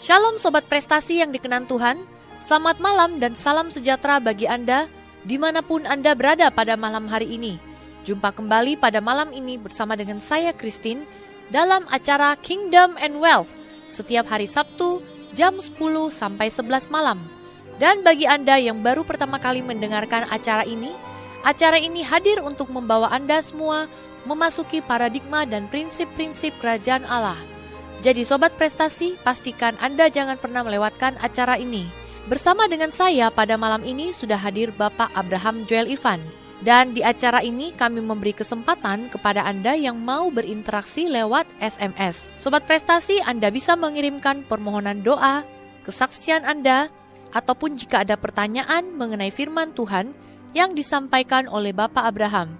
Shalom Sobat Prestasi yang dikenan Tuhan, selamat malam dan salam sejahtera bagi Anda dimanapun Anda berada pada malam hari ini. Jumpa kembali pada malam ini bersama dengan saya Christine dalam acara Kingdom and Wealth setiap hari Sabtu jam 10 sampai 11 malam. Dan bagi Anda yang baru pertama kali mendengarkan acara ini hadir untuk membawa Anda semua memasuki paradigma dan prinsip-prinsip kerajaan Allah. Jadi Sobat Prestasi, pastikan Anda jangan pernah melewatkan acara ini. Bersama dengan saya pada malam ini sudah hadir Bapak Abraham Joel Ivan. Dan di acara ini kami memberi kesempatan kepada Anda yang mau berinteraksi lewat SMS. Sobat Prestasi, Anda bisa mengirimkan permohonan doa, kesaksian Anda, ataupun jika ada pertanyaan mengenai firman Tuhan yang disampaikan oleh Bapak Abraham.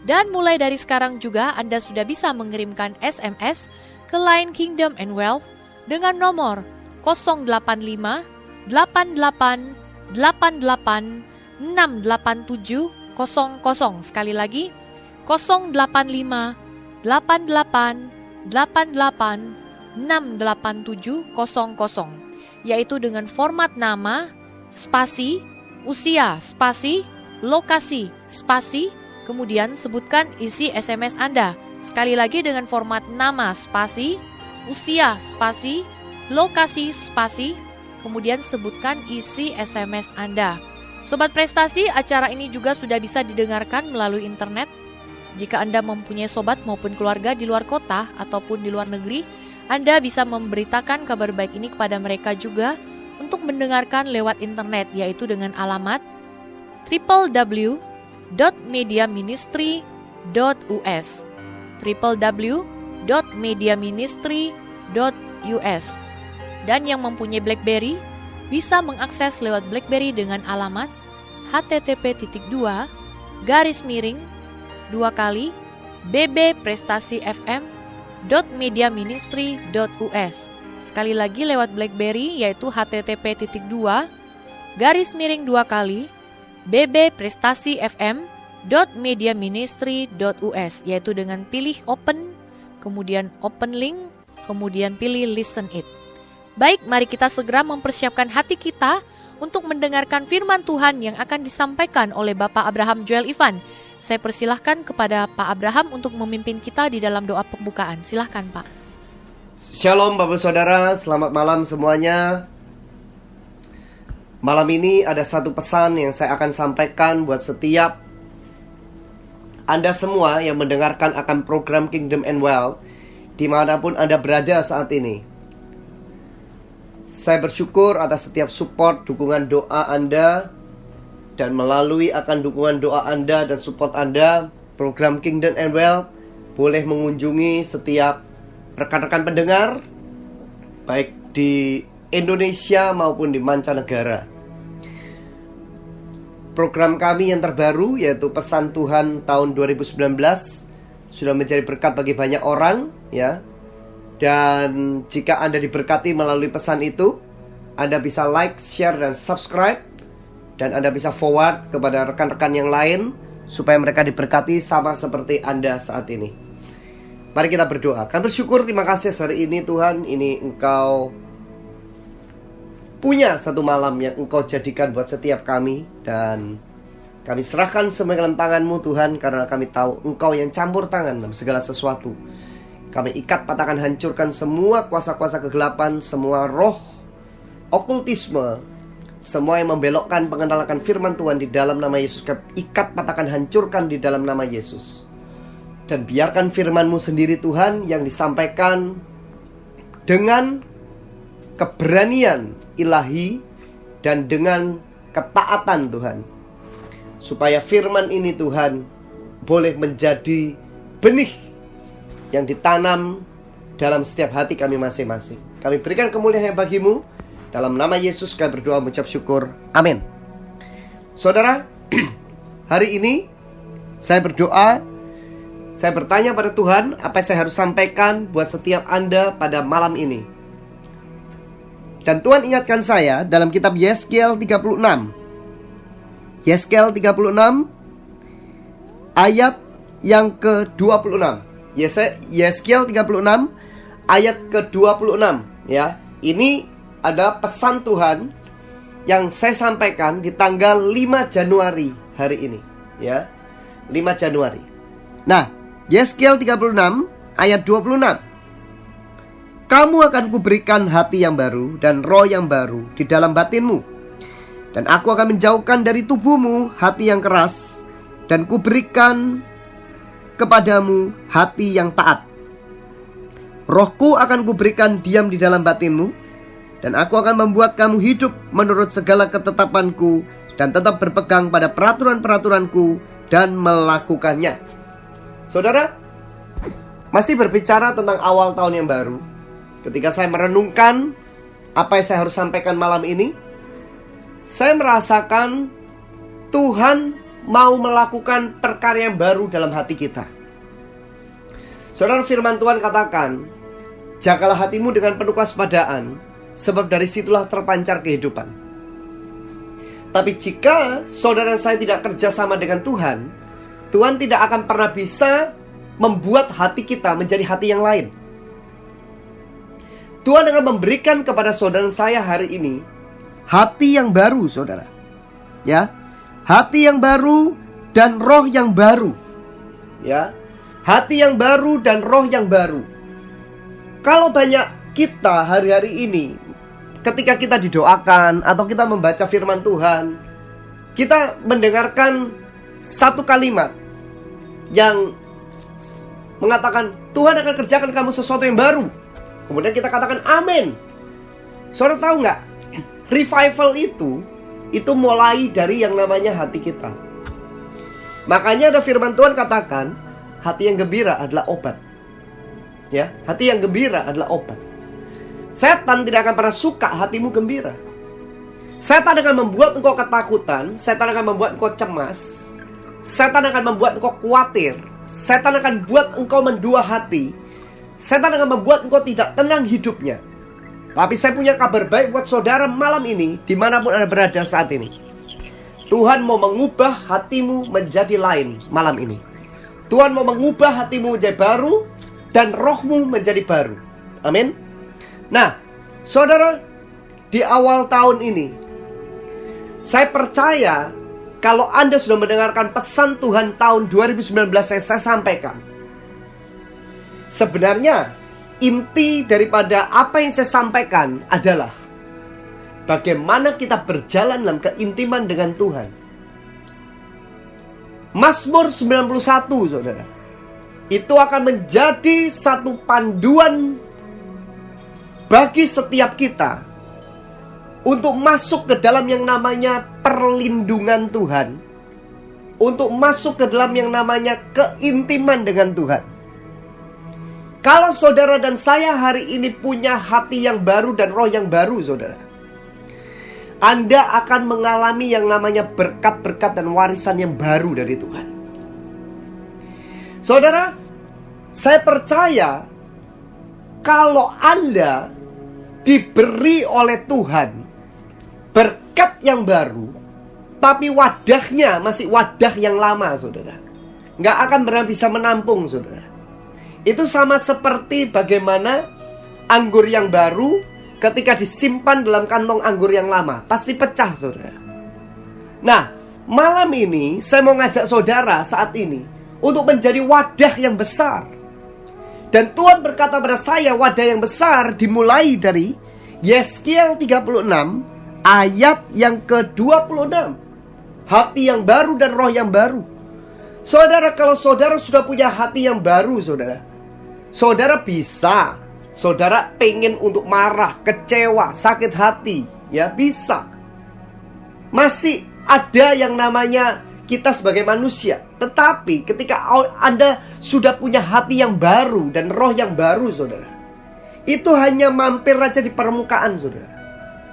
Dan mulai dari sekarang juga Anda sudah bisa mengirimkan SMS ke line Kingdom and Wealth dengan nomor 085 88 88 687 00. Sekali lagi 085 88 88 687 00, yaitu dengan format nama, spasi, usia, spasi, lokasi, spasi, kemudian sebutkan isi SMS Anda. Sekali lagi dengan format nama, spasi, usia, spasi, lokasi, spasi, kemudian sebutkan isi SMS Anda. Sobat Prestasi, acara ini juga sudah bisa didengarkan melalui internet. Jika Anda mempunyai sobat maupun keluarga di luar kota ataupun di luar negeri, Anda bisa memberitakan kabar baik ini kepada mereka juga untuk mendengarkan lewat internet, yaitu dengan alamat www.mediaministry.us www.mediaministry.us. Dan yang mempunyai BlackBerry bisa mengakses lewat BlackBerry dengan alamat http://bbprestasi.fm.mediaministry.us. Sekali lagi lewat BlackBerry yaitu http://bbprestasi.fm.mediaministry.us, yaitu dengan pilih open, kemudian open link, kemudian pilih listen it. Baik, mari kita segera mempersiapkan hati kita untuk mendengarkan firman Tuhan yang akan disampaikan oleh Bapak Abraham Joel Ivan. Saya persilahkan kepada Pak Abraham untuk memimpin kita di dalam doa pembukaan. Silahkan Pak. Shalom Bapak Saudara, selamat malam semuanya. Malam ini ada satu pesan yang saya akan sampaikan buat setiap Anda semua yang mendengarkan akan program Kingdom and Wealth dimanapun Anda berada saat ini. Saya bersyukur atas setiap support, dukungan doa Anda. Dan melalui akan dukungan doa Anda dan support Anda, program Kingdom and Wealth boleh mengunjungi setiap rekan-rekan pendengar, baik di Indonesia maupun di mancanegara. Program kami yang terbaru, yaitu Pesan Tuhan tahun 2019, sudah menjadi berkat bagi banyak orang, ya. Dan jika Anda diberkati melalui pesan itu, Anda bisa like, share, dan subscribe. Dan Anda bisa forward kepada rekan-rekan yang lain supaya mereka diberkati sama seperti Anda saat ini. Mari kita berdoa. Kami bersyukur, terima kasih hari ini Tuhan. Ini Engkau punya satu malam yang Engkau jadikan buat setiap kami. Dan kami serahkan semua dalam tangan-Mu Tuhan, karena kami tahu Engkau yang campur tangan dalam segala sesuatu. Kami ikat, patahkan, hancurkan semua kuasa-kuasa kegelapan, semua roh okultisme, semua yang membelokkan pengenalan firman Tuhan di dalam nama Yesus. Kami ikat, patahkan, hancurkan di dalam nama Yesus. Dan biarkan firman-Mu sendiri Tuhan yang disampaikan dengan keberanian ilahi dan dengan ketaatan Tuhan, supaya firman ini Tuhan boleh menjadi benih yang ditanam dalam setiap hati kami masing-masing. Kami berikan kemuliaan bagi-Mu. Dalam nama Yesus kami berdoa mengucap syukur. Amin. Saudara, hari ini saya berdoa, saya bertanya pada Tuhan, apa yang saya harus sampaikan buat setiap Anda pada malam ini. Dan Tuhan ingatkan saya dalam kitab Yeskiel 36. Yeskiel 36 ayat yang ke-26. Yeskiel 36 ayat ke-26, ya. Ini adalah pesan Tuhan yang saya sampaikan di tanggal 5 Januari hari ini, ya. 5 Januari. Nah, Yeskiel 36 ayat 26. Kamu akan kuberikan hati yang baru dan roh yang baru di dalam batinmu. Dan aku akan menjauhkan dari tubuhmu hati yang keras, dan kuberikan kepadamu hati yang taat. Rohku akan kuberikan diam di dalam batinmu, dan aku akan membuat kamu hidup menurut segala ketetapanku, dan tetap berpegang pada peraturan-peraturanku dan melakukannya. Saudara, masih berbicara tentang awal tahun yang baru. Ketika saya merenungkan apa yang saya harus sampaikan malam ini, saya merasakan Tuhan mau melakukan perkara yang baru dalam hati kita. Saudara, firman Tuhan katakan, jagalah hatimu dengan penuh kewaspadaan, sebab dari situlah terpancar kehidupan. Tapi jika saudara dan saya tidak kerja sama dengan Tuhan, Tuhan tidak akan pernah bisa membuat hati kita menjadi hati yang lain. Tuhan akan memberikan kepada saudara dan saya hari ini hati yang baru, saudara. Ya, hati yang baru dan roh yang baru. Ya, hati yang baru dan roh yang baru. Kalau banyak kita hari-hari ini, ketika kita didoakan atau kita membaca firman Tuhan, kita mendengarkan satu kalimat yang mengatakan Tuhan akan kerjakan kamu sesuatu yang baru. Kemudian kita katakan amin. Saudara tahu nggak? Revival itu mulai dari yang namanya hati kita. Makanya ada firman Tuhan katakan, hati yang gembira adalah obat. Ya, hati yang gembira adalah obat. Setan tidak akan pernah suka hatimu gembira. Setan akan membuat engkau ketakutan. Setan akan membuat engkau cemas. Setan akan membuat engkau khawatir. Setan akan buat engkau mendua hati. Setan akan membuat engkau tidak tenang hidupnya. Tapi saya punya kabar baik buat saudara malam ini, dimanapun Anda berada saat ini. Tuhan mau mengubah hatimu menjadi lain malam ini. Tuhan mau mengubah hatimu menjadi baru, dan rohmu menjadi baru. Amin. Nah, saudara, di awal tahun ini, saya percaya kalau Anda sudah mendengarkan pesan Tuhan tahun 2019 yang saya sampaikan. Sebenarnya, inti daripada apa yang saya sampaikan adalah bagaimana kita berjalan dalam keintiman dengan Tuhan. Mazmur 91, saudara, itu akan menjadi satu panduan bagi setiap kita untuk masuk ke dalam yang namanya perlindungan Tuhan, untuk masuk ke dalam yang namanya keintiman dengan Tuhan. Kalau saudara dan saya hari ini punya hati yang baru dan roh yang baru, saudara, Anda akan mengalami yang namanya berkat-berkat dan warisan yang baru dari Tuhan. Saudara, saya percaya kalau Anda diberi oleh Tuhan berkat yang baru, tapi wadahnya masih wadah yang lama, saudara, nggak akan pernah bisa menampung, saudara. Itu sama seperti bagaimana anggur yang baru ketika disimpan dalam kantong anggur yang lama, pasti pecah, saudara. Nah, malam ini saya mau ngajak saudara saat ini untuk menjadi wadah yang besar. Dan Tuhan berkata pada saya, wadah yang besar dimulai dari Yeskiel 36 ayat yang ke-26. Hati yang baru dan roh yang baru. Saudara, kalau saudara sudah punya hati yang baru, saudara bisa. Saudara pengen untuk marah, kecewa, sakit hati, ya bisa. Masih ada yang namanya kita sebagai manusia. Tetapi ketika Anda sudah punya hati yang baru dan roh yang baru, saudara, itu hanya mampir aja di permukaan, saudara.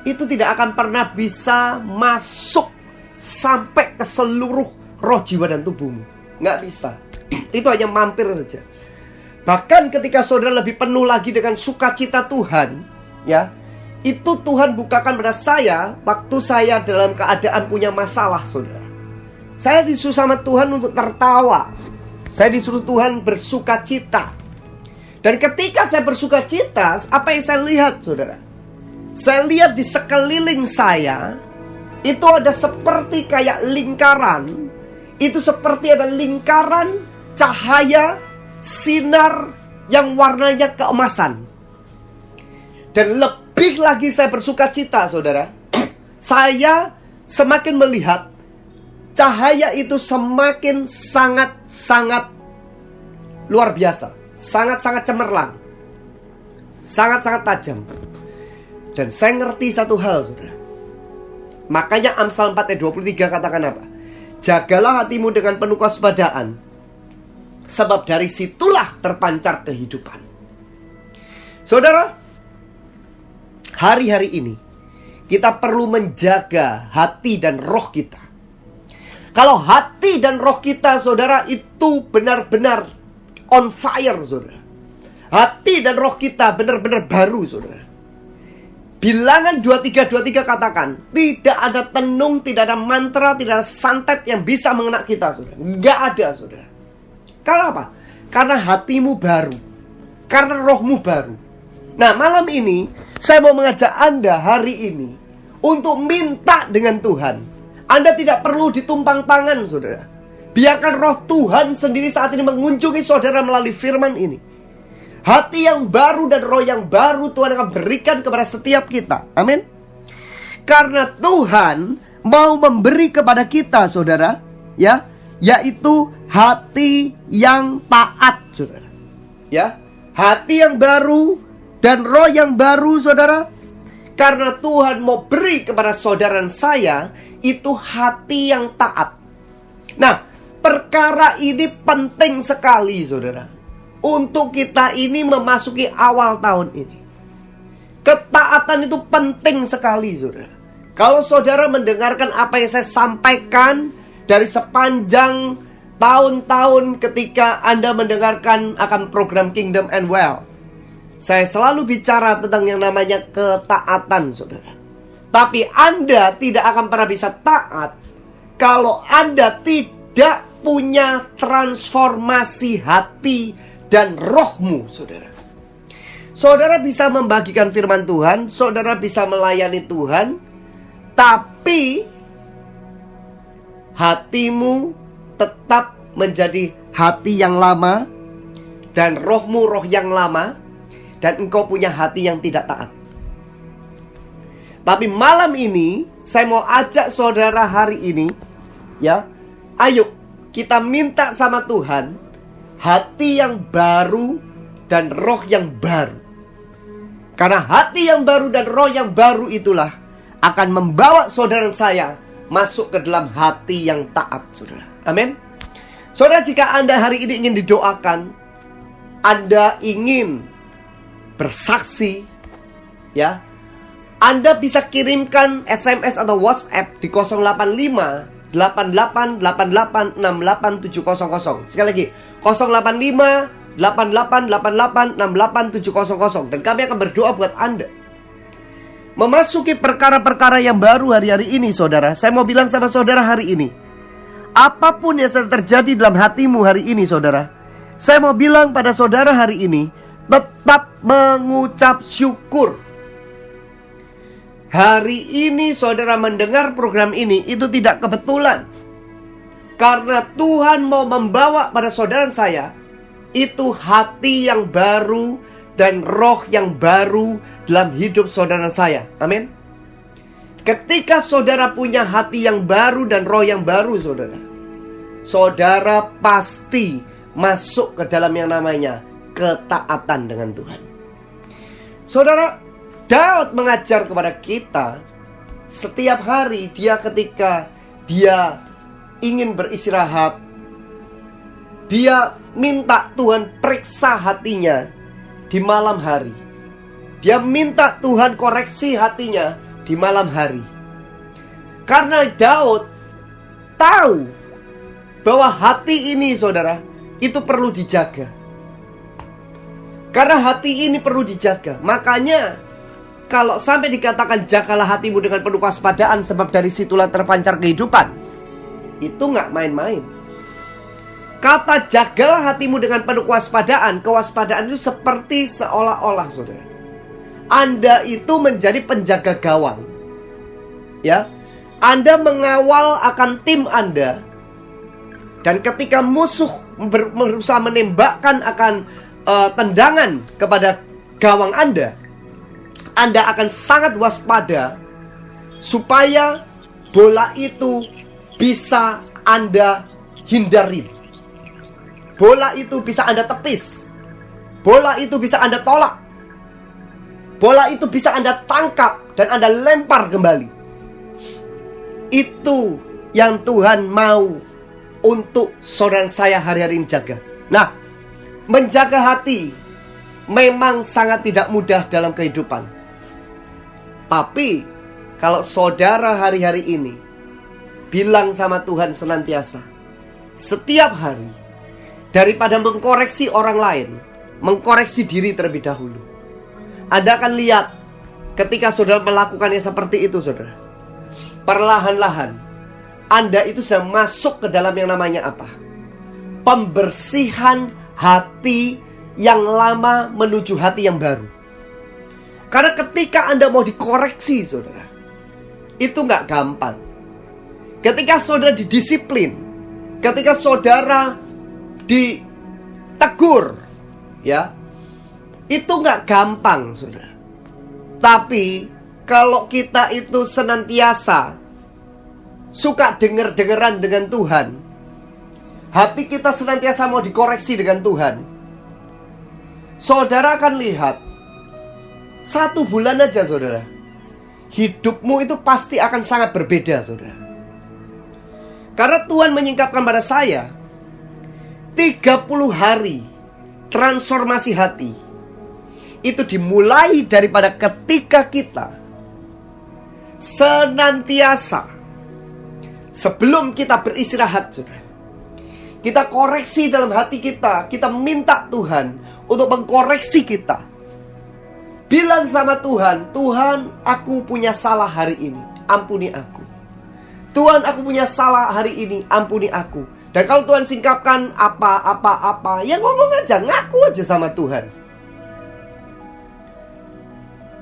Itu tidak akan pernah bisa masuk sampai ke seluruh roh, jiwa, dan tubuhmu. Nggak bisa. Itu hanya mampir saja. Bahkan ketika saudara lebih penuh lagi dengan sukacita Tuhan, ya, itu Tuhan bukakan pada saya waktu saya dalam keadaan punya masalah, saudara. Saya disuruh sama Tuhan untuk tertawa. Saya disuruh Tuhan bersukacita. Dan ketika saya bersukacita, apa yang saya lihat, saudara? Saya lihat di sekeliling saya, itu ada seperti kayak lingkaran. Itu seperti ada lingkaran cahaya, sinar yang warnanya keemasan. Dan lebih lagi saya bersuka cita, saudara. Saya semakin melihat cahaya itu semakin sangat-sangat luar biasa. Sangat-sangat cemerlang. Sangat-sangat tajam. Dan saya ngerti satu hal, saudara. Makanya Amsal 4 ayat 23 katakan apa? Jagalah hatimu dengan penuh kewaspadaan, sebab dari situlah terpancar kehidupan. Saudara, hari-hari ini kita perlu menjaga hati dan roh kita. Kalau hati dan roh kita, saudara, itu benar-benar on fire, saudara. Hati dan roh kita benar-benar baru, saudara. Bilangan 23:23 katakan, tidak ada tenung, tidak ada mantra, tidak ada santet yang bisa mengena kita, saudara. Nggak ada, saudara. Karena apa? Karena hatimu baru. Karena rohmu baru. Nah, malam ini saya mau mengajak Anda hari ini untuk minta dengan Tuhan. Anda tidak perlu ditumpang tangan, saudara. Biarkan roh Tuhan sendiri saat ini mengunjungi saudara melalui firman ini. Hati yang baru dan roh yang baru Tuhan akan berikan kepada setiap kita. Amin. Karena Tuhan mau memberi kepada kita, saudara, ya, yaitu hati yang taat, saudara. Ya, hati yang baru dan roh yang baru, saudara. Karena Tuhan mau beri kepada saudara dan saya itu hati yang taat. Nah, perkara ini penting sekali, saudara. Untuk kita ini memasuki awal tahun ini. Ketaatan itu penting sekali, saudara. Kalau saudara mendengarkan apa yang saya sampaikan dari sepanjang tahun-tahun ketika Anda mendengarkan akan program Kingdom and Well, saya selalu bicara tentang yang namanya ketaatan, saudara. Tapi Anda tidak akan pernah bisa taat kalau Anda tidak punya transformasi hati dan rohmu, saudara. Saudara bisa membagikan firman Tuhan, saudara bisa melayani Tuhan, tapi hatimu tetap menjadi hati yang lama, dan rohmu roh yang lama, dan engkau punya hati yang tidak taat. Tapi malam ini saya mau ajak saudara hari ini, ya, ayo kita minta sama Tuhan hati yang baru dan roh yang baru. Karena hati yang baru dan roh yang baru itulah akan membawa saudara saya masuk ke dalam hati yang taat, saudara. Amin. Saudara, jika Anda hari ini ingin didoakan, Anda ingin bersaksi, ya, Anda bisa kirimkan SMS atau WhatsApp di 085 8888 68700. Sekali lagi, 085 8888 68700. Dan kami akan berdoa buat Anda. Memasuki perkara-perkara yang baru hari-hari ini, saudara. Saya mau bilang sama saudara hari ini, apapun yang sedang terjadi dalam hatimu hari ini, saudara, saya mau bilang pada saudara hari ini, tetap mengucap syukur. Hari ini saudara mendengar program ini, itu tidak kebetulan. Karena Tuhan mau membawa pada saudara saya itu hati yang baru dan roh yang baru dalam hidup saudara saya. Amin. Ketika saudara punya hati yang baru dan roh yang baru, saudara, saudara pasti masuk ke dalam yang namanya ketaatan dengan Tuhan. Saudara, Daud mengajar kepada kita setiap hari ketika dia ingin beristirahat, dia minta Tuhan periksa hatinya di malam hari. Dia minta Tuhan koreksi hatinya di malam hari. Karena Daud tahu bahwa hati ini, saudara, itu perlu dijaga. Karena hati ini perlu dijaga. Makanya kalau sampai dikatakan jagalah hatimu dengan penuh kewaspadaan, sebab dari situlah terpancar kehidupan, itu nggak main-main. Kata jagalah hatimu dengan penuh kewaspadaan, kewaspadaan itu seperti seolah-olah, saudara, Anda itu menjadi penjaga gawang. Ya, Anda mengawal akan tim Anda. Dan ketika musuh berusaha menembakkan akan tendangan kepada gawang Anda akan sangat waspada supaya bola itu bisa Anda hindari. Bola itu bisa Anda tepis. Bola itu bisa Anda tolak. Bola itu bisa Anda tangkap dan Anda lempar kembali. Itu yang Tuhan mau untuk saudara saya hari-hari ini jaga. Nah, menjaga hati memang sangat tidak mudah dalam kehidupan. Tapi kalau saudara hari-hari ini bilang sama Tuhan senantiasa, setiap hari, daripada mengkoreksi orang lain, mengkoreksi diri terlebih dahulu. Anda akan lihat ketika saudara melakukannya seperti itu, saudara, perlahan-lahan Anda itu sudah masuk ke dalam yang namanya apa? Pembersihan hati yang lama menuju hati yang baru. Karena ketika Anda mau dikoreksi, saudara, itu nggak gampang. Ketika saudara didisiplin, ketika saudara ditegur, ya, itu nggak gampang, saudara. Tapi kalau kita itu senantiasa suka denger-dengeran dengan Tuhan, hati kita senantiasa mau dikoreksi dengan Tuhan, saudara akan lihat 1 bulan aja, saudara, hidupmu itu pasti akan sangat berbeda, saudara. Karena Tuhan menyingkapkan pada saya 30 hari transformasi hati. Itu dimulai daripada ketika kita senantiasa, sebelum kita beristirahat, saudara, kita koreksi dalam hati kita. Kita minta Tuhan untuk mengkoreksi kita. Bilang sama Tuhan, Tuhan, aku punya salah hari ini, ampuni aku. Tuhan, aku punya salah hari ini, ampuni aku. Dan kalau Tuhan singkapkan apa, ya ngomong aja, ngaku aja sama Tuhan.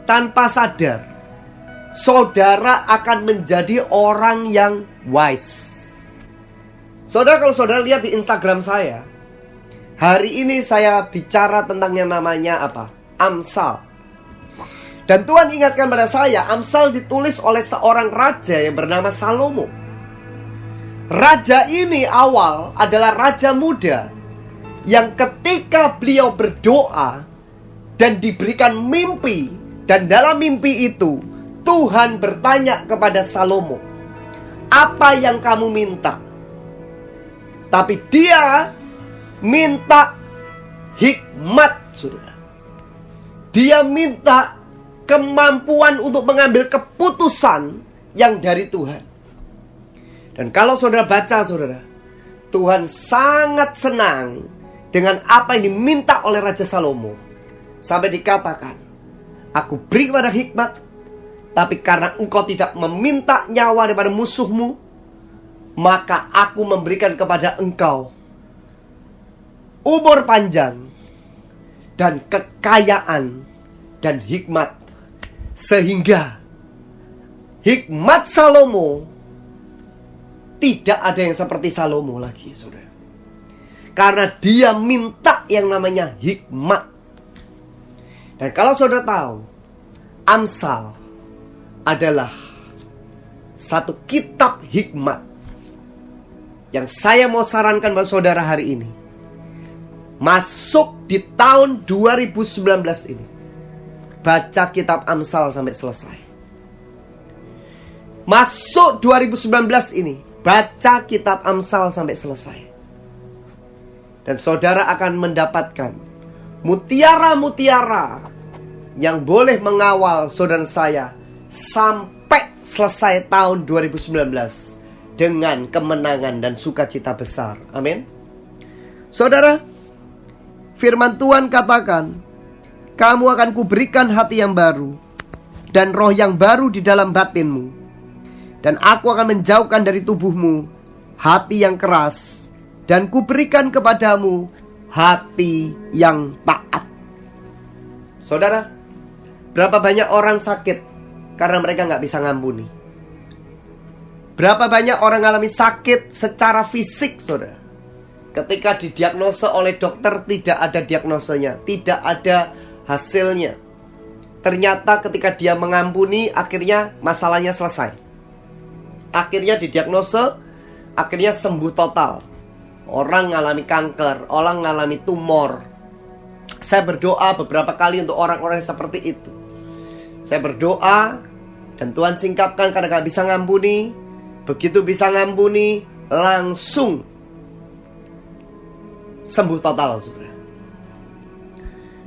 Tanpa sadar, saudara akan menjadi orang yang wise. Saudara, kalau saudara lihat di Instagram saya, hari ini saya bicara tentang yang namanya apa? Amsal. Dan Tuhan ingatkan pada saya, Amsal ditulis oleh seorang raja yang bernama Salomo. Raja ini awal adalah raja muda yang ketika beliau berdoa dan diberikan mimpi, dan dalam mimpi itu Tuhan bertanya kepada Salomo, apa yang kamu minta? Tapi dia minta hikmat, saudara. Dia minta kemampuan untuk mengambil keputusan yang dari Tuhan. Dan kalau saudara baca, saudara, Tuhan sangat senang dengan apa yang diminta oleh Raja Salomo. Sampai dikatakan, aku beri kepada hikmat, tapi karena engkau tidak meminta nyawa daripada musuhmu, maka aku memberikan kepada engkau umur panjang dan kekayaan dan hikmat. Sehingga hikmat Salomo, tidak ada yang seperti Salomo lagi, saudara. Karena dia minta yang namanya hikmat. Dan kalau saudara tahu, Amsal adalah satu kitab hikmat yang saya mau sarankan buat saudara hari ini. Masuk di tahun 2019 ini, baca kitab Amsal sampai selesai. Masuk 2019 ini, baca kitab Amsal sampai selesai. Dan saudara akan mendapatkan mutiara-mutiara yang boleh mengawal saudara saya sampai selesai tahun 2019 dengan kemenangan dan sukacita besar. Amin. Saudara, firman Tuhan katakan, kamu akan kuberikan hati yang baru dan roh yang baru di dalam batinmu. Dan aku akan menjauhkan dari tubuhmu hati yang keras, dan kuberikan kepadamu hati yang taat. Saudara, Berapa banyak orang sakit karena mereka nggak bisa ngampuni. Berapa banyak orang mengalami sakit secara fisik, saudara. Ketika didiagnosa oleh dokter tidak ada diagnosanya, tidak ada hasilnya. Ternyata ketika dia mengampuni, akhirnya masalahnya selesai. Akhirnya didiagnosa, akhirnya sembuh total. Orang mengalami kanker, orang mengalami tumor. Saya berdoa beberapa kali untuk orang-orang seperti itu. Saya berdoa dan Tuhan singkapkan karena gak bisa ngampuni. Begitu bisa ngampuni, langsung sembuh total, saudara.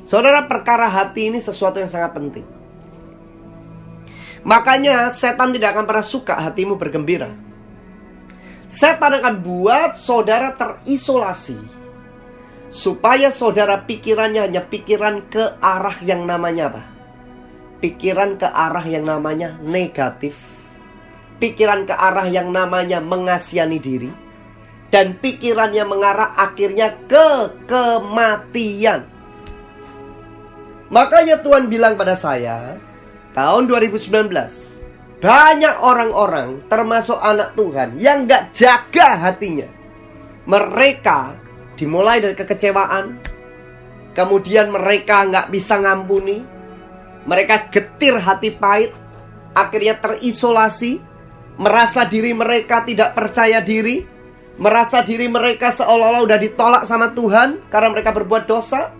Saudara, perkara hati ini sesuatu yang sangat penting. Makanya setan tidak akan pernah suka hatimu bergembira. Setan akan buat saudara terisolasi, supaya saudara pikirannya hanya pikiran ke arah yang namanya apa? Pikiran ke arah yang namanya negatif. Pikiran ke arah yang namanya mengasihani diri. Dan pikirannya mengarah akhirnya ke kematian. Makanya Tuhan bilang pada saya, tahun 2019, banyak orang-orang termasuk anak Tuhan yang gak jaga hatinya. Mereka dimulai dari kekecewaan, kemudian mereka gak bisa ngampuni, mereka getir hati pahit, akhirnya terisolasi, merasa diri mereka tidak percaya diri, merasa diri mereka seolah-olah udah ditolak sama Tuhan karena mereka berbuat dosa.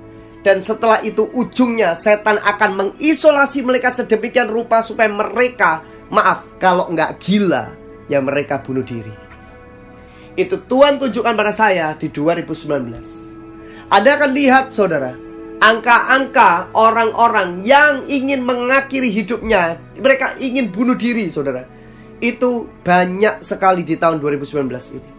Dan setelah itu ujungnya setan akan mengisolasi mereka sedemikian rupa supaya mereka, maaf, kalau nggak gila, ya mereka bunuh diri. Itu Tuhan tunjukkan pada saya di 2019. Anda akan lihat, saudara, angka-angka orang-orang yang ingin mengakhiri hidupnya, mereka ingin bunuh diri, saudara. Itu banyak sekali di tahun 2019 ini.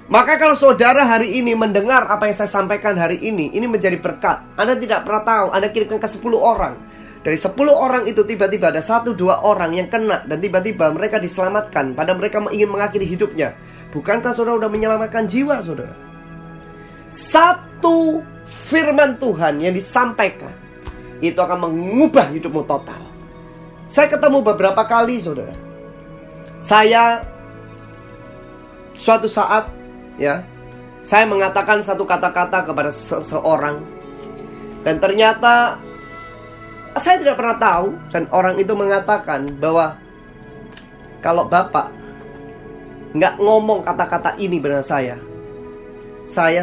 Maka kalau saudara hari ini mendengar apa yang saya sampaikan hari ini menjadi berkat. Anda tidak pernah tahu, Anda kirimkan ke 10 orang. Dari 10 orang itu tiba-tiba ada 1-2 orang yang kena. Dan tiba-tiba mereka diselamatkan. Padahal mereka ingin mengakhiri hidupnya. Bukankah saudara sudah menyelamatkan jiwa, saudara? Satu firman Tuhan yang disampaikan, itu akan mengubah hidupmu total. Saya ketemu beberapa kali, saudara. Saya suatu saat, ya, saya mengatakan satu kata-kata kepada seseorang, dan ternyata saya tidak pernah tahu, dan orang itu mengatakan bahwa kalau Bapak nggak ngomong kata-kata ini dengan saya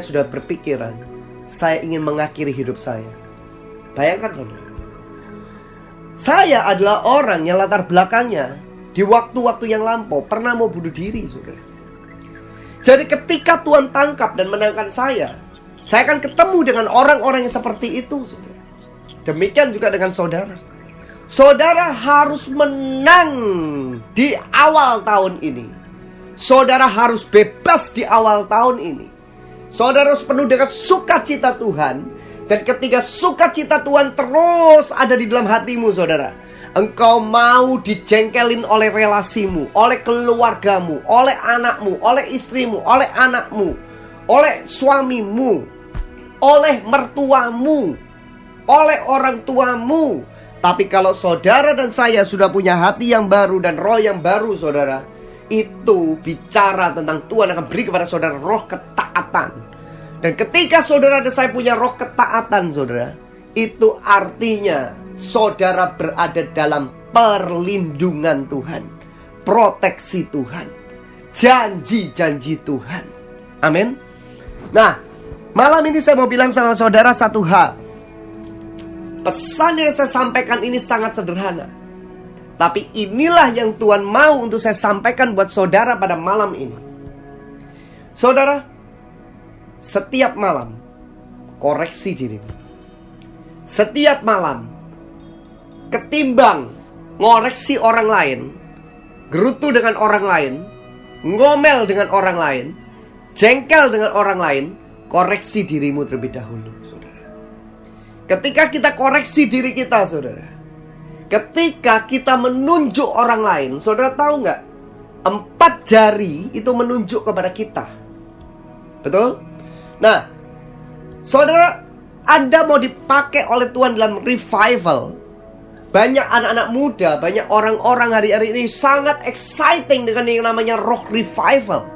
sudah berpikiran saya ingin mengakhiri hidup saya. Bayangkan, saudara, saya adalah orang yang latar belakangnya di waktu-waktu yang lampau pernah mau bunuh diri, saudara. Jadi ketika Tuhan tangkap dan menangkan saya akan ketemu dengan orang-orang yang seperti itu, saudara. Demikian juga dengan saudara. Saudara harus menang di awal tahun ini. Saudara harus bebas di awal tahun ini. Saudara harus penuh dengan sukacita Tuhan. Dan ketika sukacita Tuhan terus ada di dalam hatimu, saudara, engkau mau dijengkelin oleh relasimu, oleh keluargamu, oleh anakmu, oleh istrimu, oleh anakmu, oleh suamimu, oleh mertuamu, oleh orang tuamu. Tapi kalau saudara dan saya sudah punya hati yang baru dan roh yang baru, saudara, itu bicara tentang Tuhan akan beri kepada saudara roh ketaatan. Dan ketika saudara dan saya punya roh ketaatan, saudara, itu artinya saudara berada dalam perlindungan Tuhan, proteksi Tuhan, janji-janji Tuhan. Amin. Nah, malam ini saya mau bilang sama saudara satu hal. Pesan yang saya sampaikan ini sangat sederhana, tapi inilah yang Tuhan mau untuk saya sampaikan buat saudara pada malam ini. Saudara, setiap malam koreksi dirimu. Setiap malam, ketimbang ngoreksi orang lain, gerutu dengan orang lain, ngomel dengan orang lain, jengkel dengan orang lain, koreksi dirimu terlebih dahulu, saudara. Ketika kita koreksi diri kita, saudara, ketika kita menunjuk orang lain, saudara tahu nggak? 4 jari itu menunjuk kepada kita. Betul? Nah, saudara, Anda mau dipakai oleh Tuhan dalam revival. banyak anak-anak muda, banyak orang-orang hari-hari ini sangat exciting dengan yang namanya roh revival.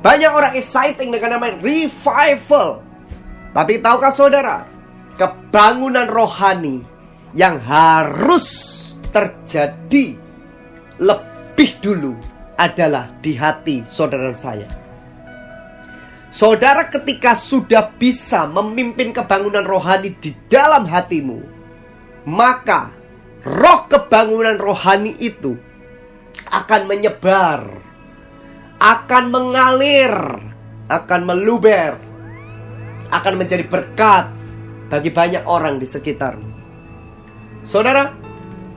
Banyak orang exciting dengan namanya revival. Tapi tahukah saudara, kebangunan rohani yang harus terjadi lebih dulu adalah di hati saudara saya. Saudara ketika sudah bisa memimpin kebangunan rohani di dalam hatimu, maka roh kebangunan rohani itu akan menyebar, akan mengalir, akan meluber, akan menjadi berkat bagi banyak orang di sekitarmu. Saudara,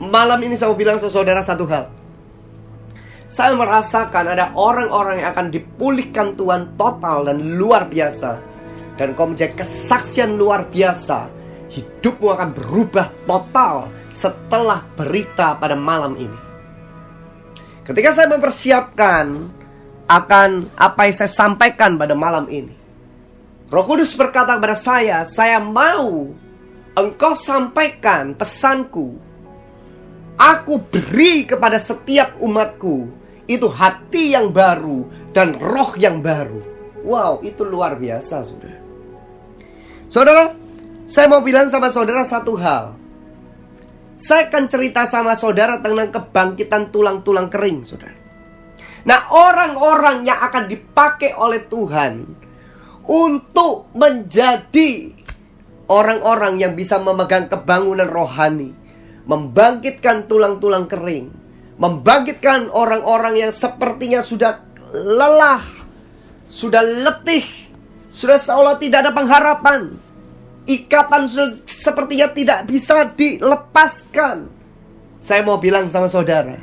malam ini saya mau bilang ke saudara satu hal. Saya merasakan ada orang-orang yang akan dipulihkan Tuhan total dan luar biasa. Dan kau menjadi kesaksian luar biasa. Hidupmu akan berubah total setelah berita pada malam ini. Ketika saya mempersiapkan akan apa yang saya sampaikan pada malam ini, Roh Kudus berkata kepada saya mau engkau sampaikan pesanku. Aku beri kepada setiap umatku itu hati yang baru dan roh yang baru. Wow, itu luar biasa, saudara. Saudara, saya mau bilang sama saudara satu hal. Saya akan cerita sama saudara tentang kebangkitan tulang-tulang kering, saudara. Nah, orang-orang yang akan dipakai oleh Tuhan untuk menjadi orang-orang yang bisa memegang kebangunan rohani, membangkitkan tulang-tulang kering, membangkitkan orang-orang yang sepertinya sudah lelah, sudah letih, sudah seolah tidak ada pengharapan. Ikatan sudah sepertinya tidak bisa dilepaskan. Saya mau bilang sama saudara,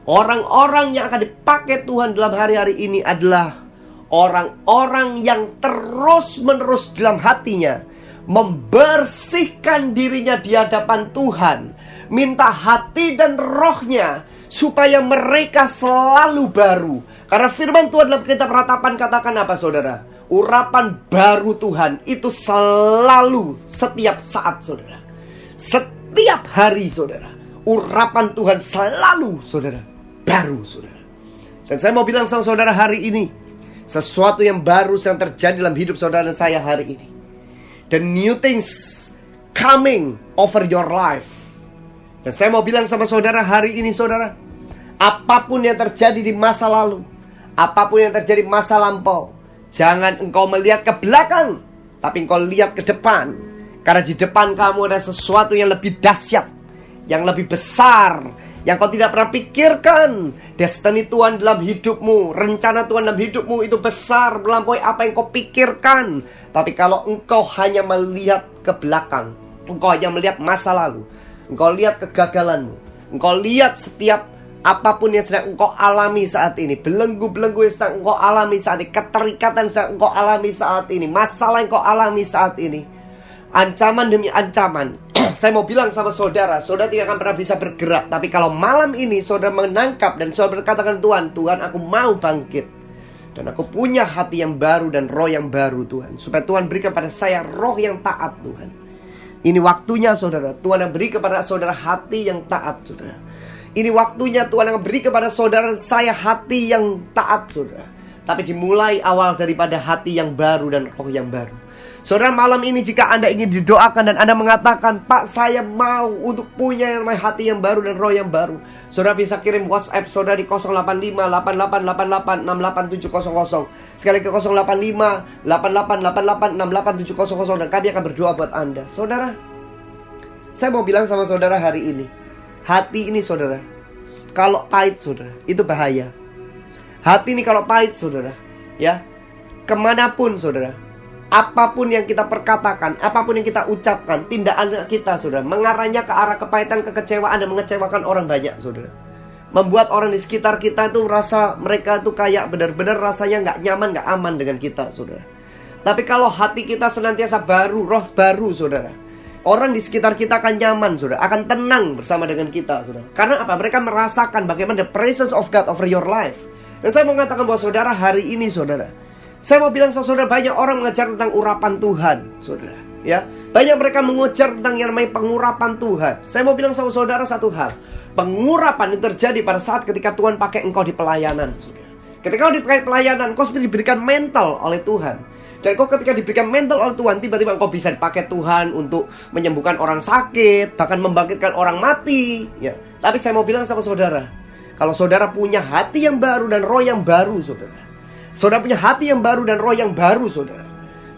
orang-orang yang akan dipakai Tuhan dalam hari-hari ini adalah orang-orang yang terus-menerus dalam hatinya membersihkan dirinya di hadapan Tuhan, minta hati dan rohnya supaya mereka selalu baru. Karena firman Tuhan dalam kitab Ratapan katakan apa, saudara? Urapan baru Tuhan itu selalu, setiap saat, saudara. Setiap hari, saudara. Urapan Tuhan selalu, saudara, baru, saudara. Dan saya mau bilang sama saudara hari ini, sesuatu yang baru yang terjadi dalam hidup saudara dan saya hari ini. The new things coming over your life. Dan saya mau bilang sama saudara hari ini, saudara, apapun yang terjadi di masa lalu, apapun yang terjadi di masa lampau, jangan engkau melihat ke belakang, tapi engkau lihat ke depan. Karena di depan kamu ada sesuatu yang lebih dahsyat, yang lebih besar, yang kau tidak pernah pikirkan. Destiny Tuhan dalam hidupmu, rencana Tuhan dalam hidupmu itu besar, melampaui apa yang kau pikirkan. Tapi kalau engkau hanya melihat ke belakang, engkau hanya melihat masa lalu, engkau lihat kegagalanmu, engkau lihat setiap apapun yang sedang engkau alami saat ini, belenggu-belenggu yang sedang engkau alami saat ini, keterikatan yang sedang engkau alami saat ini, masalah yang engkau alami saat ini, ancaman demi ancaman. Saya mau bilang sama saudara, saudara tidak akan pernah bisa bergerak. Tapi kalau malam ini saudara menangkap dan saudara berkatakan, Tuhan, aku mau bangkit. Dan aku punya hati yang baru dan roh yang baru, Tuhan. Supaya Tuhan berikan pada saya roh yang taat, Tuhan. Ini waktunya, saudara. Tuhan yang beri kepada saudara hati yang taat, saudara. Ini waktunya Tuhan yang beri kepada saudara saya hati yang taat, saudara. Tapi dimulai awal daripada hati yang baru dan roh yang baru. Saudara, malam ini jika Anda ingin didoakan dan Anda mengatakan, Pak, saya mau untuk punya yang namanya hati yang baru dan roh yang baru, saudara bisa kirim WhatsApp saudara di 085-8888-68700. Sekali ke 085-8888-68700. Dan kami akan berdoa buat Anda. Saudara, saya mau bilang sama saudara hari ini, hati ini, saudara, kalau pahit, saudara, itu bahaya. Hati ini kalau pahit, saudara, ya, kemanapun, saudara, apapun yang kita perkatakan, apapun yang kita ucapkan, tindakan kita, saudara, mengarahnya ke arah kepahitan, kekecewaan, dan mengecewakan orang banyak, saudara. Membuat orang di sekitar kita itu merasa mereka itu kayak benar-benar rasanya nggak nyaman, nggak aman dengan kita, saudara. Tapi kalau hati kita senantiasa baru, roh baru, saudara, orang di sekitar kita akan nyaman, saudara, akan tenang bersama dengan kita, saudara. Karena apa? Mereka merasakan bagaimana the presence of God over your life. Dan saya mau mengatakan bahwa saudara hari ini, saudara, saya mau bilang sama saudara, banyak orang mengajar tentang urapan Tuhan, saudara, ya. Banyak mereka mengujar tentang yang namanya pengurapan Tuhan. Saya mau bilang sama saudara satu hal. Pengurapan itu terjadi pada saat ketika Tuhan pakai engkau di pelayanan. Ketika kau dipakai pelayanan, kau diberikan mental oleh Tuhan. Dan kau ketika diberikan mental oleh Tuhan, tiba-tiba kau bisa dipakai Tuhan untuk menyembuhkan orang sakit, bahkan membangkitkan orang mati. Ya. Tapi saya mau bilang sama saudara, kalau saudara punya hati yang baru dan roh yang baru, saudara punya hati yang baru dan roh yang baru,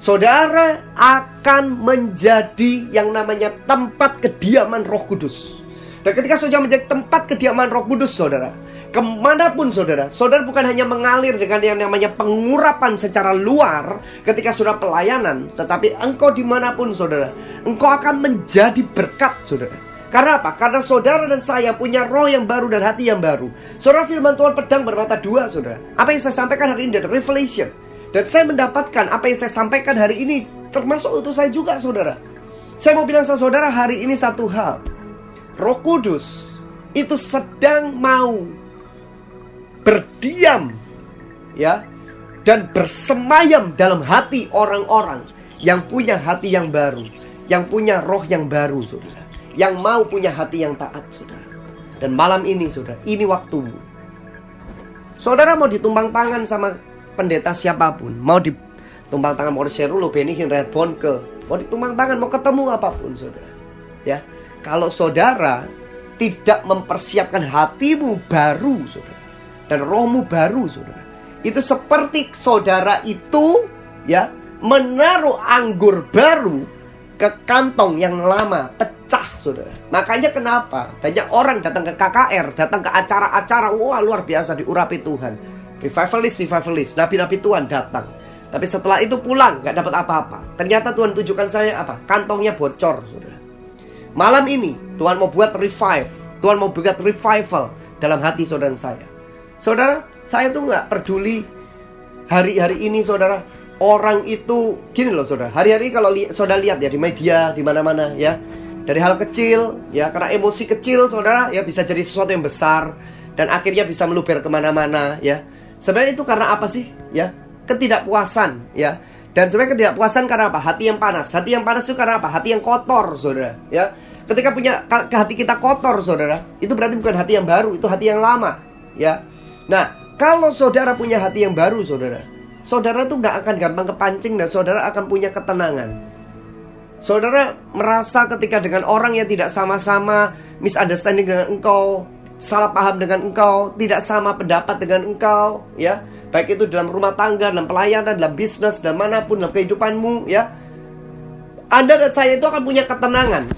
saudara akan menjadi yang namanya tempat kediaman Roh Kudus. Dan ketika saudara menjadi tempat kediaman Roh Kudus, saudara, kemanapun saudara bukan hanya mengalir dengan yang namanya pengurapan secara luar ketika saudara pelayanan, tetapi engkau dimanapun saudara, engkau akan menjadi berkat, saudara. Karena apa? Karena saudara dan saya punya roh yang baru dan hati yang baru. Saudara, firman Tuhan pedang bermata dua, saudara. Apa yang saya sampaikan hari ini adalah revelation. Dan saya mendapatkan apa yang saya sampaikan hari ini termasuk untuk saya juga, saudara. Saya mau bilang sama saudara hari ini satu hal. Roh Kudus itu sedang mau berdiam, ya, dan bersemayam dalam hati orang-orang yang punya hati yang baru, yang punya roh yang baru, saudara, yang mau punya hati yang taat, saudara. Dan malam ini, saudara, ini waktumu. Saudara mau ditumpang tangan sama pendeta siapapun, mau ditumpang tangan Maurice Rulo, Benny Hinn, Red Bonke, mau ditumpang tangan, mau ketemu apapun, saudara, ya. Kalau saudara tidak mempersiapkan hatimu baru, saudara, dan rohmu baru, saudara, itu seperti saudara itu, ya, menaruh anggur baru ke kantong yang lama, pecah, saudara. Makanya kenapa banyak orang datang ke KKR, datang ke acara-acara, wah luar biasa diurapi Tuhan, revivalist, nabi-nabi Tuhan datang. Tapi setelah itu pulang gak dapat apa-apa. Ternyata Tuhan tunjukkan saya apa? Kantongnya bocor, saudara. Malam ini Tuhan mau buat Tuhan mau buat revival dalam hati saudara dan saya. Saudara, saya tuh gak peduli hari-hari ini, saudara. Orang itu gini loh, saudara. Hari-hari kalau saudara lihat ya di media, di mana-mana ya, dari hal kecil ya, karena emosi kecil, saudara, ya bisa jadi sesuatu yang besar dan akhirnya bisa meluber kemana-mana ya. Sebenarnya itu karena apa sih? Ya, ketidakpuasan ya. Dan sebenarnya ketidakpuasan karena apa? Hati yang panas. Hati yang panas itu karena apa? Hati yang kotor, saudara. Ya, ketika punya hati kita kotor, saudara, itu berarti bukan hati yang baru, itu hati yang lama. Ya, nah, kalau saudara punya hati yang baru, saudara tuh nggak akan gampang kepancing dan saudara akan punya ketenangan. Saudara merasa ketika dengan orang yang tidak sama-sama misunderstanding dengan engkau, salah paham dengan engkau, tidak sama pendapat dengan engkau, ya. Baik itu dalam rumah tangga, dalam pelayanan, dalam bisnis, dalam manapun, dalam kehidupanmu, ya. Anda dan saya itu akan punya ketenangan,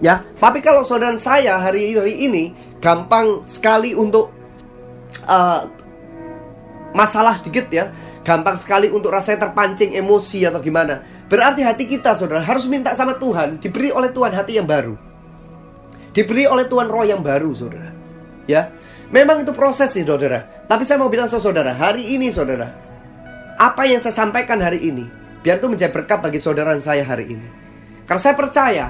ya. Tapi kalau saudara saya hari ini gampang sekali untuk masalah dikit ya, gampang sekali untuk rasanya terpancing emosi atau gimana. Berarti hati kita, saudara, harus minta sama Tuhan, diberi oleh Tuhan hati yang baru, diberi oleh Tuhan roh yang baru, saudara. Ya, memang itu proses sih, saudara. Tapi saya mau bilang sama saudara, hari ini, saudara, apa yang saya sampaikan hari ini, biar itu menjadi berkat bagi saudara dan saya hari ini. Karena saya percaya,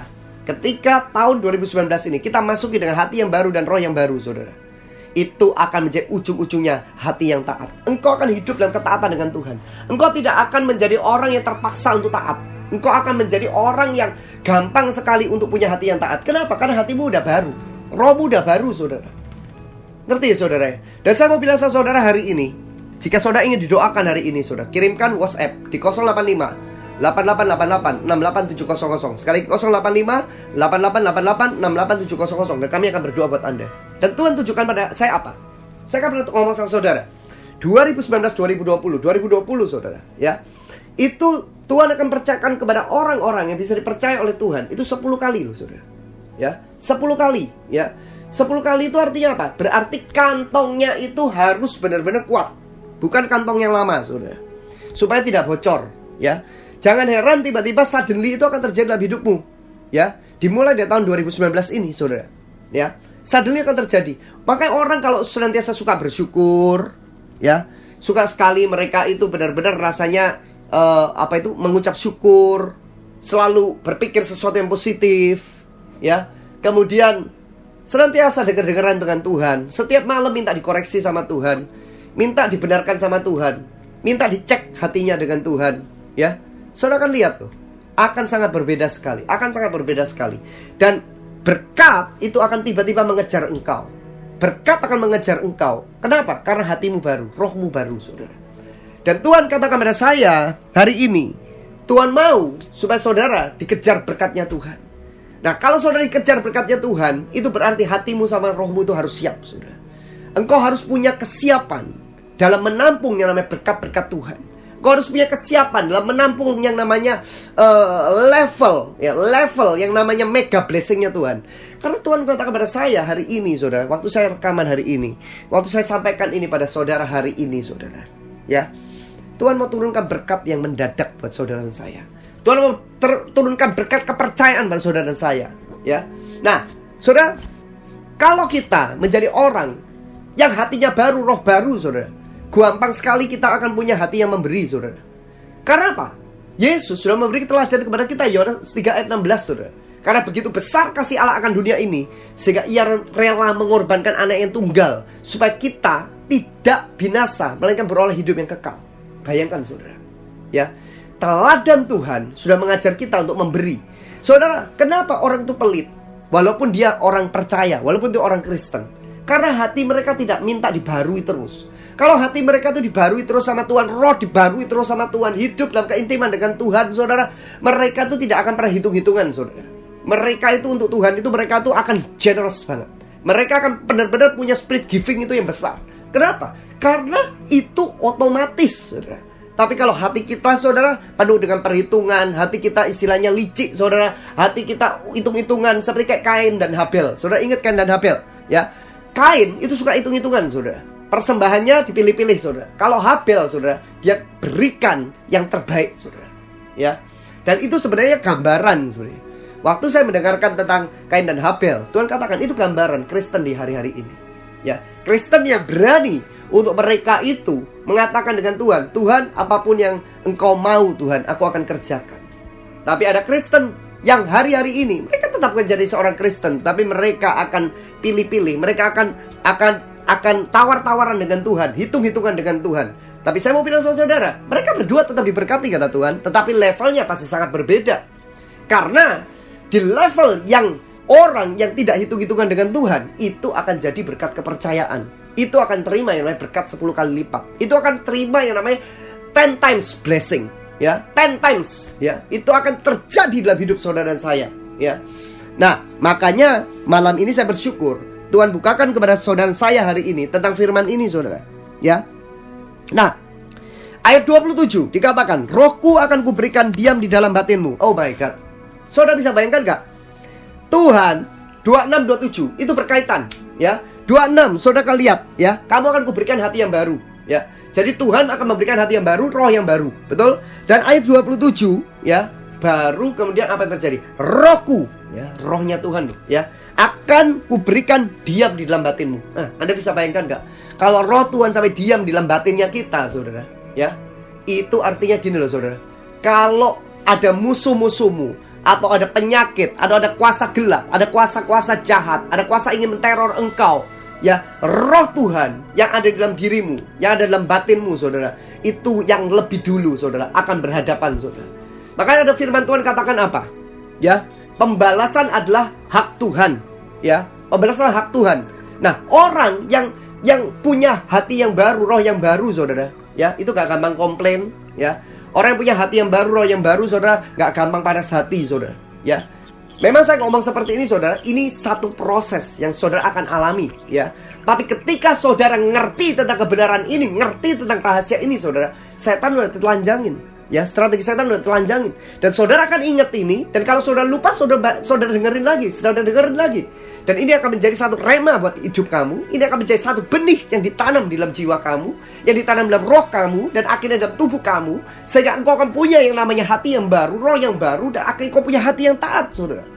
ketika tahun 2019 ini kita masuki dengan hati yang baru dan roh yang baru, saudara, itu akan menjadi ujung-ujungnya hati yang taat. Engkau akan hidup dalam ketaatan dengan Tuhan. Engkau tidak akan menjadi orang yang terpaksa untuk taat. Engkau akan menjadi orang yang gampang sekali untuk punya hati yang taat. Kenapa? Karena hatimu udah baru, rohmu udah baru, saudara. Ngerti ya, saudara? Dan saya mau bilang sama saudara hari ini, jika saudara ingin didoakan hari ini, saudara, kirimkan WhatsApp di 085 8888 68700. Sekali 085 8888 68700, dan kami akan berdoa buat Anda. Dan Tuhan tunjukkan pada saya apa? Saya akan ngomong sama saudara. 2019, 2020, saudara, ya. Itu Tuhan akan percayakan kepada orang-orang yang bisa dipercaya oleh Tuhan. Itu 10 kali loh, saudara. Ya, 10 kali, ya. 10 kali itu artinya apa? Berarti kantongnya itu harus benar-benar kuat. Bukan kantong yang lama, saudara. Supaya tidak bocor, ya. Jangan heran tiba-tiba suddenly itu akan terjadi dalam hidupmu, ya. Dimulai dari tahun 2019 ini, saudara, ya. Suddenly akan terjadi. Makanya orang kalau senantiasa suka bersyukur, ya, suka sekali mereka itu benar-benar rasanya mengucap syukur, selalu berpikir sesuatu yang positif, ya. Kemudian senantiasa dengar-dengaran dengan Tuhan, setiap malam minta dikoreksi sama Tuhan, minta dibenarkan sama Tuhan, minta dicek hatinya dengan Tuhan, ya. Saudara akan lihat tuh, akan sangat berbeda sekali. Akan sangat berbeda sekali. Dan berkat itu akan tiba-tiba mengejar engkau. Berkat akan mengejar engkau. Kenapa? Karena hatimu baru, rohmu baru, saudara. Dan Tuhan katakan pada saya hari ini, Tuhan mau supaya saudara dikejar berkatnya Tuhan. Nah, kalau saudara dikejar berkatnya Tuhan, itu berarti hatimu sama rohmu itu harus siap, saudara. Engkau harus punya kesiapan dalam menampung yang namanya berkat-berkat Tuhan. Engkau harus punya kesiapan dalam menampung yang namanya level yang namanya mega blessingnya Tuhan. Karena Tuhan katakan pada saya hari ini, saudara, waktu saya rekaman hari ini, waktu saya sampaikan ini pada saudara hari ini, saudara, ya, Tuhan mau turunkan berkat yang mendadak buat saudara dan saya. Tuhan mau turunkan berkat kepercayaan pada saudara dan saya, ya. Nah, saudara, kalau kita menjadi orang yang hatinya baru, roh baru, saudara, gampang sekali kita akan punya hati yang memberi, saudara. Karena apa? Yesus sudah memberi teladan kepada kita, Yohanes 3 ayat 16, saudara. Karena begitu besar kasih Allah akan dunia ini, sehingga ia rela mengorbankan anak yang tunggal, supaya kita tidak binasa, melainkan beroleh hidup yang kekal. Bayangkan, saudara, ya, teladan Tuhan sudah mengajar kita untuk memberi. Saudara, kenapa orang itu pelit? Walaupun dia orang percaya, walaupun dia orang Kristen. Karena hati mereka tidak minta dibarui terus. Kalau hati mereka itu dibarui terus sama Tuhan, roh dibarui terus sama Tuhan, hidup dalam keintiman dengan Tuhan, saudara, mereka itu tidak akan pernah hitung-hitungan, saudara. Mereka itu untuk Tuhan itu mereka itu akan generous banget. Mereka akan benar-benar punya spirit giving itu yang besar. Kenapa? Karena itu otomatis, saudara. Tapi kalau hati kita, saudara, penuh dengan perhitungan, hati kita istilahnya licik, saudara, hati kita hitung-hitungan seperti kayak Kain dan Habel. Saudara ingat Kain dan Habel, ya? Kain itu suka hitung-hitungan, saudara. Persembahannya dipilih-pilih, saudara. Kalau Habel, saudara, dia berikan yang terbaik, saudara, ya. Dan itu sebenarnya gambaran, sebenarnya. Waktu saya mendengarkan tentang Kain dan Habel, Tuhan katakan itu gambaran Kristen di hari-hari ini, ya. Kristen yang berani untuk mereka itu mengatakan dengan Tuhan, Tuhan, apapun yang engkau mau, Tuhan, aku akan kerjakan. Tapi ada Kristen yang hari-hari ini mereka tetap menjadi seorang Kristen, tapi mereka akan pilih-pilih, mereka akan tawar-tawaran dengan Tuhan, hitung-hitungan dengan Tuhan. Tapi saya mau bilang sama saudara, mereka berdua tetap diberkati kata Tuhan, tetapi levelnya pasti sangat berbeda. Karena di level yang orang yang tidak hitung-hitungan dengan Tuhan, itu akan jadi berkat kepercayaan. Itu akan terima yang namanya berkat 10 kali lipat. Itu akan terima yang namanya 10 times blessing, ya, 10 times, ya. Itu akan terjadi dalam hidup saudara dan saya, ya. Nah, makanya malam ini saya bersyukur Tuhan bukakan kepada saudara saya hari ini tentang firman ini, saudara, ya. Nah, ayat 27 dikatakan, Rohku akan kuberikan diam di dalam batinmu. Oh my God. Saudara bisa bayangkan gak? Tuhan 26-27 itu berkaitan, ya. 26, saudara akan lihat, ya, kamu akan kuberikan hati yang baru, ya. Jadi Tuhan akan memberikan hati yang baru, roh yang baru, betul? Dan ayat 27, ya, baru kemudian apa yang terjadi? Rohku, ya, rohnya Tuhan, ya, akan kuberikan diam di dalam batinmu. Nah, Anda bisa bayangkan gak? Kalau roh Tuhan sampai diam di dalam batinnya kita, saudara, ya, itu artinya gini loh, saudara. Kalau ada musuh-musuhmu, atau ada penyakit, atau ada kuasa gelap, ada kuasa-kuasa jahat, ada kuasa ingin menteror engkau, ya, roh Tuhan yang ada dalam dirimu, yang ada dalam batinmu, saudara, itu yang lebih dulu, saudara, akan berhadapan, saudara. Makanya ada firman Tuhan katakan apa? Ya, pembalasan adalah hak Tuhan, ya, pembalasan adalah hak Tuhan. Nah, orang yang punya hati yang baru, roh yang baru, saudara, ya, itu gak gampang komplain, ya. Orang yang punya hati yang baru, roh yang baru, saudara, gak gampang panas hati, saudara, ya. Memang saya ngomong seperti ini, saudara, ini satu proses yang saudara akan alami, ya. Tapi ketika saudara ngerti tentang kebenaran ini, ngerti tentang rahasia ini, saudara, setan udah telanjangin, ya, strategi setan udah telanjangin. Dan saudara akan ingat ini, dan kalau saudara lupa, saudara dengerin lagi, saudara dengerin lagi. Dan ini akan menjadi satu rema buat hidup kamu. Ini akan menjadi satu benih yang ditanam di dalam jiwa kamu, yang ditanam dalam roh kamu, dan akhirnya dalam tubuh kamu, sehingga engkau akan punya yang namanya hati yang baru, roh yang baru, dan akhirnya engkau punya hati yang taat, saudara.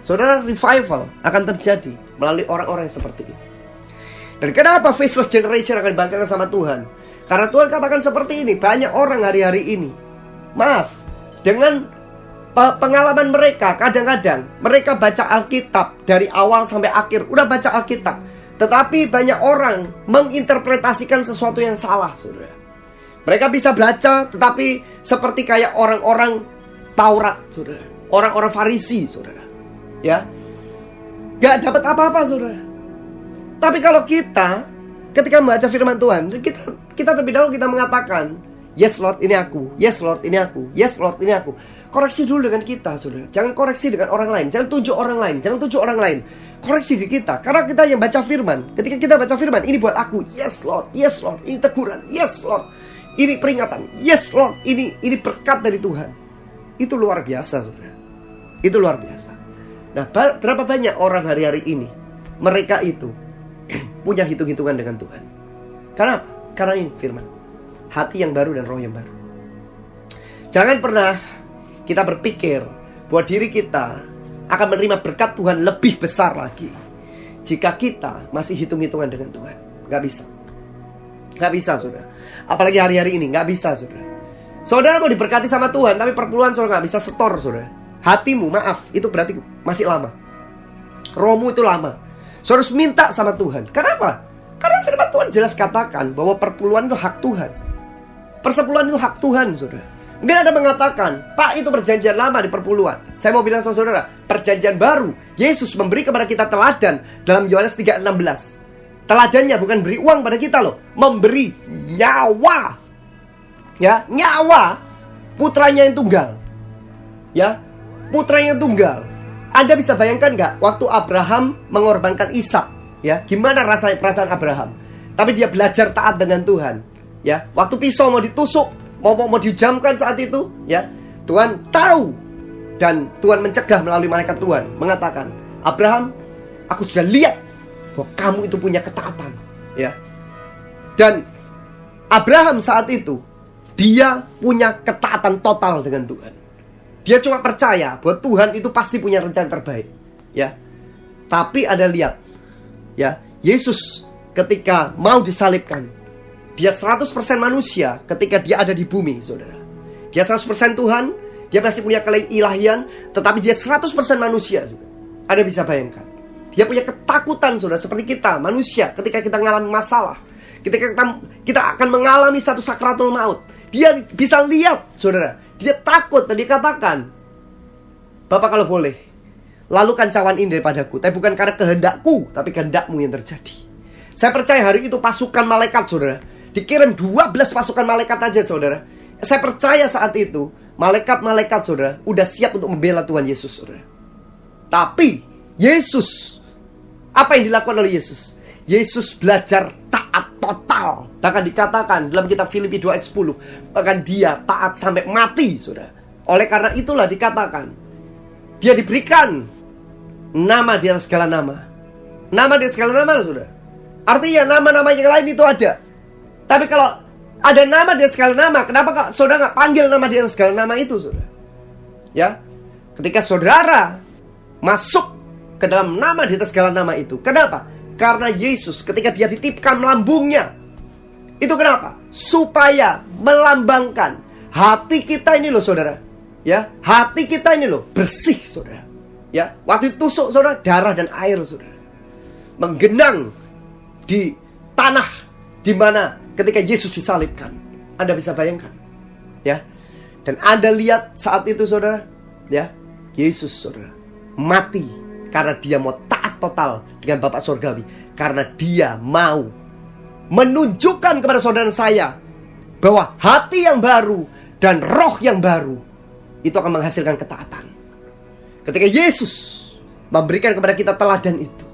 Saudara, revival akan terjadi melalui orang-orang yang seperti ini. Dan kenapa faceless generation akan dibangkitkan sama Tuhan? Karena Tuhan katakan seperti ini, banyak orang hari-hari ini, maaf, dengan pengalaman mereka, kadang-kadang mereka baca Alkitab dari awal sampai akhir, udah baca Alkitab, tetapi banyak orang menginterpretasikan sesuatu yang salah, saudara. Mereka bisa baca, tetapi seperti kayak orang-orang Taurat, saudara. Orang-orang Farisi, saudara. Ya, gak dapat apa-apa, saudara. Tapi kalau kita ketika membaca firman Tuhan, kita terlebih dahulu kita mengatakan, yes Lord, ini aku. Yes Lord, ini aku. Yes Lord, ini aku. Koreksi dulu dengan kita, saudara. Jangan koreksi dengan orang lain. Jangan tunjuk orang lain. Jangan tunjuk orang lain. Koreksi di kita. Karena kita yang baca firman. Ketika kita baca firman, ini buat aku. Yes Lord, yes Lord. Ini teguran. Yes Lord. Ini peringatan. Yes Lord. Ini berkat dari Tuhan. Itu luar biasa, saudara. Itu luar biasa. Nah, berapa banyak orang hari-hari ini, mereka itu punya hitung-hitungan dengan Tuhan. Karena apa? Karena ini firman. Hati yang baru dan roh yang baru. Jangan pernah kita berpikir bahwa diri kita akan menerima berkat Tuhan lebih besar lagi jika kita masih hitung-hitungan dengan Tuhan. Gak bisa. Gak bisa, saudara. Apalagi hari-hari ini, gak bisa, saudara. Saudara mau diberkati sama Tuhan, tapi perpuluhan saudara gak bisa setor, saudara. Hatimu, maaf, itu berarti masih lama. Rohmu itu lama. Saudara harus minta sama Tuhan. Kenapa? Karena firman Tuhan jelas katakan bahwa perpuluhan itu hak Tuhan. Persepuluhan itu hak Tuhan, saudara. Mungkin ada mengatakan, Pak, itu perjanjian lama di perpuluhan. Saya mau bilang sama saudara, perjanjian baru. Yesus memberi kepada kita teladan dalam Yohanes 3:16. Teladannya bukan beri uang pada kita loh, memberi nyawa. Ya, nyawa putranya yang tunggal. Ya, putranya yang tunggal. Anda bisa bayangkan nggak waktu Abraham mengorbankan Ishak, ya, gimana rasanya perasaan Abraham? Tapi dia belajar taat dengan Tuhan, ya. Waktu pisau mau ditusuk, mau dijamkan saat itu, ya, Tuhan tahu dan Tuhan mencegah melalui malaikat Tuhan, mengatakan, Abraham, aku sudah lihat bahwa kamu itu punya ketaatan, ya. Dan Abraham saat itu dia punya ketaatan total dengan Tuhan. Dia cuma percaya bahwa Tuhan itu pasti punya rencana terbaik, ya. Tapi ada lihat, ya, Yesus ketika mau disalibkan, dia 100% manusia ketika dia ada di bumi, saudara. Dia 100% Tuhan, dia masih punya keilahian, tetapi dia 100% manusia juga. Anda bisa bayangkan. Dia punya ketakutan, saudara, seperti kita, manusia, ketika kita mengalami masalah. Ketika kita akan mengalami satu sakratul maut. Dia bisa lihat, saudara. Dia takut dan dikatakan, Bapak kalau boleh, lalukan cawan ini daripadaku. Tapi bukan karena kehendakku, tapi kehendakmu yang terjadi. Saya percaya hari itu pasukan malaikat, saudara. Dikirim 12 pasukan malaikat aja, saudara. Saya percaya saat itu malaikat-malaikat, saudara, udah siap untuk membela Tuhan Yesus, saudara. Tapi Yesus, apa yang dilakukan oleh Yesus? Yesus belajar taat total. Bahkan dikatakan dalam kitab Filipi 2 ayat 10, bahkan dia taat sampai mati, saudara. Oleh karena itulah dikatakan, dia diberikan nama di atas segala nama. Nama di atas segala nama, saudara. Artinya nama-nama yang lain itu ada. Tapi kalau ada nama di atas segala nama, kenapa saudara gak panggil nama di atas segala nama itu, saudara? Ya, ketika saudara masuk ke dalam nama di atas segala nama itu, kenapa? Karena Yesus ketika dia ditipkan lambungnya, itu kenapa? Supaya melambangkan hati kita ini loh, saudara. Ya, hati kita ini loh bersih, saudara. Ya, waktu ditusuk, saudara, darah dan air, saudara, menggenang di tanah di mana ketika Yesus disalibkan. Anda bisa bayangkan, ya. Dan Anda lihat saat itu, saudara, ya, Yesus, saudara, mati karena dia mau taat total dengan Bapa Surgawi. Karena dia mau menunjukkan kepada saudara saya bahwa hati yang baru dan roh yang baru itu akan menghasilkan ketaatan. Ketika Yesus memberikan kepada kita teladan itu,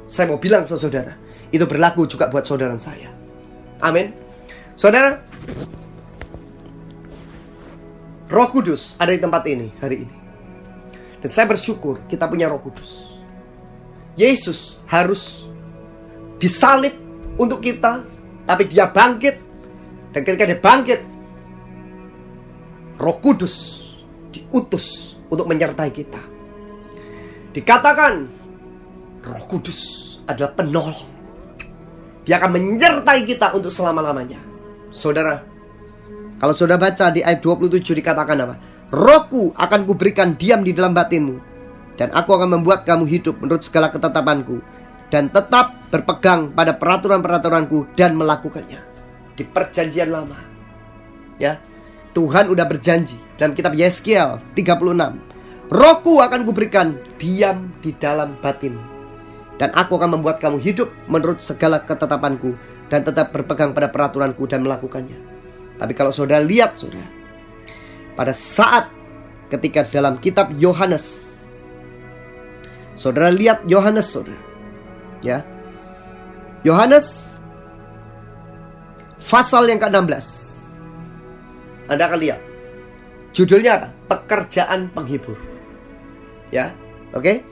saya mau bilang ke saudara, itu berlaku juga buat saudara saya. Amin. Saudara, Roh Kudus ada di tempat ini hari ini. Dan saya bersyukur kita punya Roh Kudus. Yesus harus disalib untuk kita, tapi dia bangkit. Dan ketika dia bangkit, Roh Kudus diutus untuk menyertai kita. Dikatakan Roh Kudus adalah penolong. Dia akan menyertai kita untuk selama-lamanya. Saudara, kalau saudara baca di ayat 27 dikatakan apa? Rohku akan kuberikan diam di dalam batinmu, dan aku akan membuat kamu hidup menurut segala ketetapanku, dan tetap berpegang pada peraturan-peraturanku dan melakukannya. Di perjanjian lama, ya, Tuhan udah berjanji dalam kitab Yeskiel 36, Rohku akan kuberikan diam di dalam batin, dan aku akan membuat kamu hidup menurut segala ketetapanku, dan tetap berpegang pada peraturanku dan melakukannya. Tapi kalau saudara lihat, saudara, pada saat ketika dalam kitab Yohanes, saudara lihat Yohanes, saudara, ya, Yohanes pasal yang ke-16, Anda akan lihat judulnya apa? Pekerjaan penghibur. Ya, oke.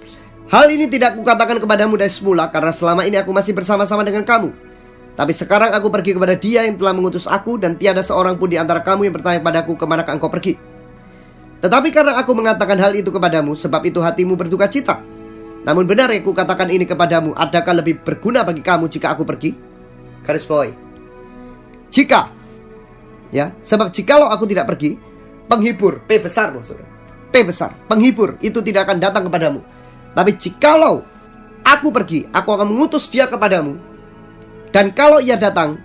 Hal ini tidak kukatakan kepadamu dari semula, karena selama ini aku masih bersama-sama dengan kamu. Tapi sekarang aku pergi kepada Dia yang telah mengutus aku, dan tiada seorang pun di antara kamu yang bertanya padaku, kemanakah engkau pergi? Tetapi karena aku mengatakan hal itu kepadamu, sebab itu hatimu berduka cita. Namun benar yang kukatakan ini kepadamu, adakah lebih berguna bagi kamu jika aku pergi? Garis bawahi. Jika, ya, sebab jikalau aku tidak pergi, penghibur, P besar loh saudara, P besar, penghibur itu tidak akan datang kepadamu. Tapi jikalau aku pergi, aku akan mengutus Dia kepadamu. Dan kalau Ia datang,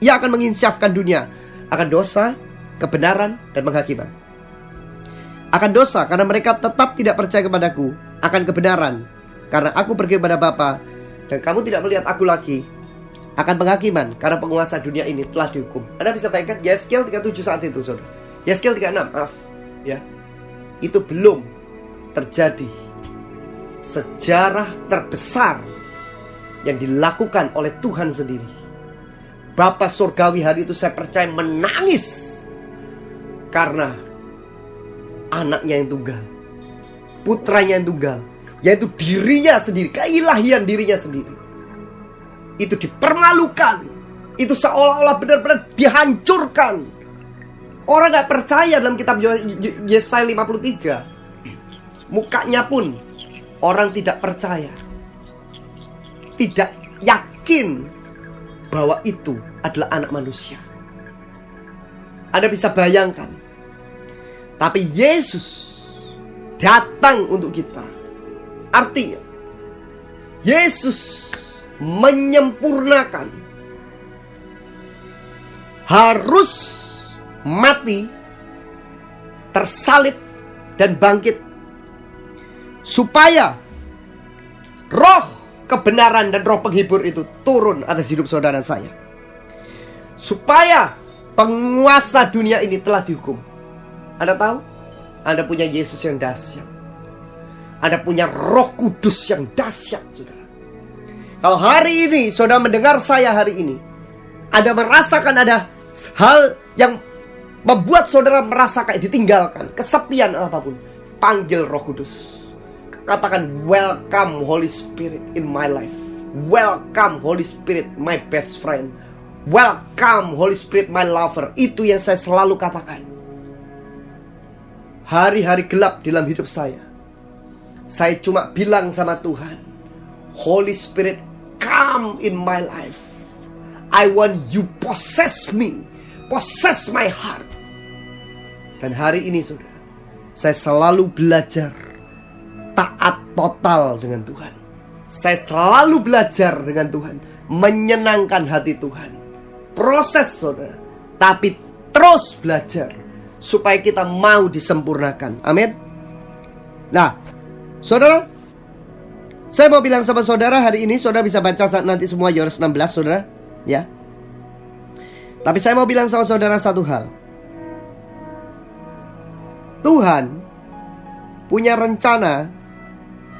Ia akan menginsyafkan dunia akan dosa, kebenaran, dan penghakiman. Akan dosa karena mereka tetap tidak percaya kepadaku, akan kebenaran karena aku pergi kepada Bapa dan kamu tidak melihat aku lagi, akan penghakiman karena penguasa dunia ini telah dihukum. Anda bisa bayangkan Yeskiel 37 saat itu, saudara. Yeskiel 36, maaf, ya. Itu belum terjadi sejarah terbesar yang dilakukan oleh Tuhan sendiri. Bapa surgawi hari itu saya percaya menangis karena anaknya yang tunggal, putranya yang tunggal, yaitu dirinya sendiri, keilahian dirinya sendiri, itu dipermalukan. Itu seolah-olah benar-benar dihancurkan. Orang gak percaya dalam kitab Yesaya 53. Mukanya pun orang tidak percaya, tidak yakin bahwa itu adalah anak manusia. Anda bisa bayangkan. Tapi Yesus datang untuk kita. Artinya Yesus menyempurnakan, harus mati, tersalib, dan bangkit, supaya roh kebenaran dan roh penghibur itu turun atas hidup saudara dan saya. Supaya penguasa dunia ini telah dihukum. Anda tahu? Anda punya Yesus yang dahsyat. Anda punya Roh Kudus yang dahsyat, saudara. Kalau hari ini saudara mendengar saya hari ini, Anda merasakan ada hal yang membuat saudara merasa kayak ditinggalkan, kesepian apapun, panggil Roh Kudus. Katakan, welcome Holy Spirit in my life. Welcome Holy Spirit, my best friend. Welcome Holy Spirit, my lover. Itu yang saya selalu katakan. Hari-hari gelap dalam hidup saya cuma bilang sama Tuhan, Holy Spirit, come in my life. I want you possess me, possess my heart. Dan hari ini saudara, saya selalu belajar taat total dengan Tuhan. Saya selalu belajar dengan Tuhan, menyenangkan hati Tuhan. Proses saudara, tapi terus belajar supaya kita mau disempurnakan. Amin. Nah, saudara, saya mau bilang sama saudara hari ini, saudara bisa baca saat nanti semua Yohanes 16, saudara, ya. Tapi saya mau bilang sama saudara satu hal. Tuhan punya rencana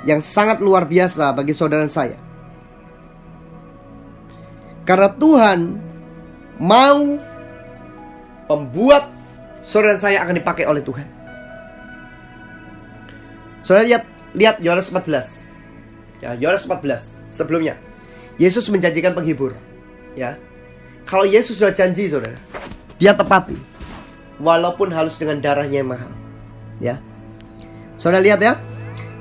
yang sangat luar biasa bagi saudara dan saya. Karena Tuhan mau membuat saudara dan saya akan dipakai oleh Tuhan. Saudara lihat Yohanes 14. Ya, Yohanes 14 sebelumnya Yesus menjanjikan penghibur. Ya. Kalau Yesus sudah janji, saudara, Dia tepati. Walaupun harus dengan darahnya yang mahal. Ya. Saudara lihat ya.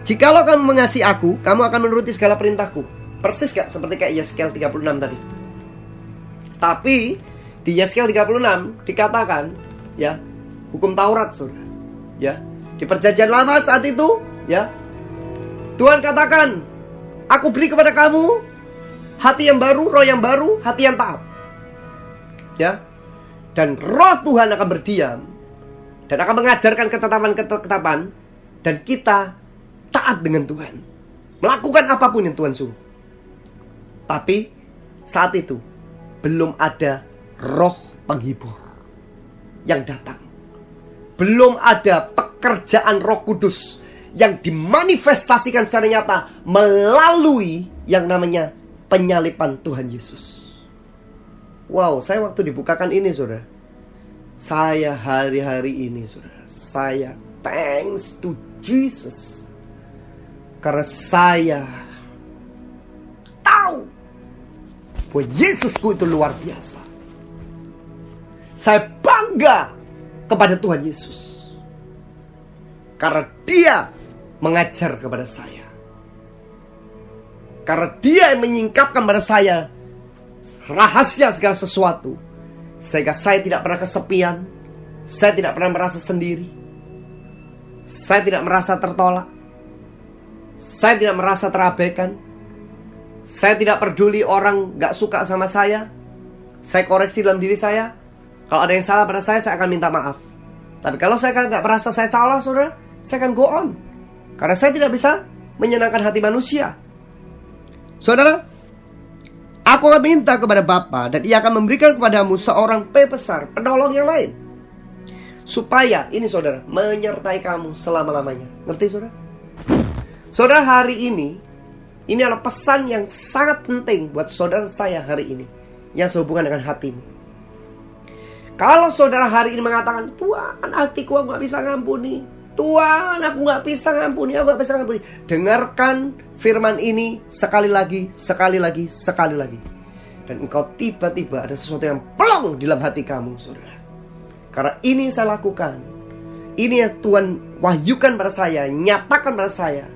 Jikalau kamu mengasihi aku, kamu akan menuruti segala perintahku. Persis gak seperti kayak Yeskiel 36 tadi. Tapi di Yeskiel 36 dikatakan, ya, hukum Taurat, saudara. Ya, di perjanjian lama saat itu, ya, Tuhan katakan, aku beri kepada kamu hati yang baru, roh yang baru, hati yang taat. Ya. Dan roh Tuhan akan berdiam dan akan mengajarkan ketetapan-ketetapan, dan kita taat dengan Tuhan, melakukan apapun yang Tuhan suruh. Tapi saat itu belum ada roh penghibur yang datang. Belum ada pekerjaan Roh Kudus yang dimanifestasikan secara nyata melalui yang namanya penyalipan Tuhan Yesus. Wow, saya waktu dibukakan ini, saudara, saya hari-hari ini, saudara, saya thanks to Jesus. Karena saya tahu bahwa Yesusku itu luar biasa. Saya bangga kepada Tuhan Yesus karena Dia mengajar kepada saya, karena Dia yang menyingkapkan kepada saya rahasia segala sesuatu, sehingga saya tidak pernah kesepian, saya tidak pernah merasa sendiri, saya tidak merasa tertolak, saya tidak merasa terabaikan, saya tidak peduli orang gak suka sama saya. Saya koreksi dalam diri saya. Kalau ada yang salah pada saya akan minta maaf. Tapi kalau saya gak merasa saya salah, saudara, saya akan go on. Karena saya tidak bisa menyenangkan hati manusia. Saudara, aku akan minta kepada Bapa, dan Ia akan memberikan kepadamu seorang pembesar, penolong yang lain, supaya, ini saudara, menyertai kamu selama-lamanya. Ngerti saudara? Saudara, hari ini adalah pesan yang sangat penting buat saudara saya hari ini, yang sehubungan dengan hatimu. Kalau saudara hari ini mengatakan, Tuhan, hatiku aku gak bisa ngampuni, Tuhan, aku gak bisa ngampuni, aku gak bisa ngampuni. Dengarkan firman ini sekali lagi, sekali lagi, sekali lagi. Dan engkau tiba-tiba ada sesuatu yang plong di dalam hati kamu, saudara. Karena ini saya lakukan. Ini yang Tuhan wahyukan pada saya, nyatakan pada saya.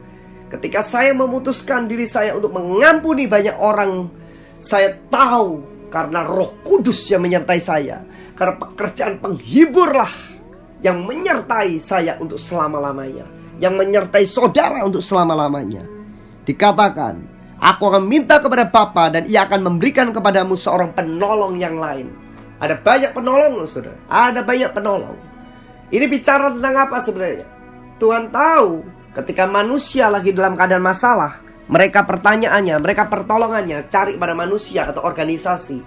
Ketika saya memutuskan diri saya untuk mengampuni banyak orang, saya tahu karena Roh Kudus yang menyertai saya. Karena pekerjaan penghiburlah yang menyertai saya untuk selama-lamanya, yang menyertai saudara untuk selama-lamanya. Dikatakan, aku akan minta kepada Bapa, dan Ia akan memberikan kepadamu seorang penolong yang lain. Ada banyak penolong, saudara. Ada banyak penolong. Ini bicara tentang apa sebenarnya? Tuhan tahu ketika manusia lagi dalam keadaan masalah, mereka pertanyaannya, mereka pertolongannya cari pada manusia atau organisasi,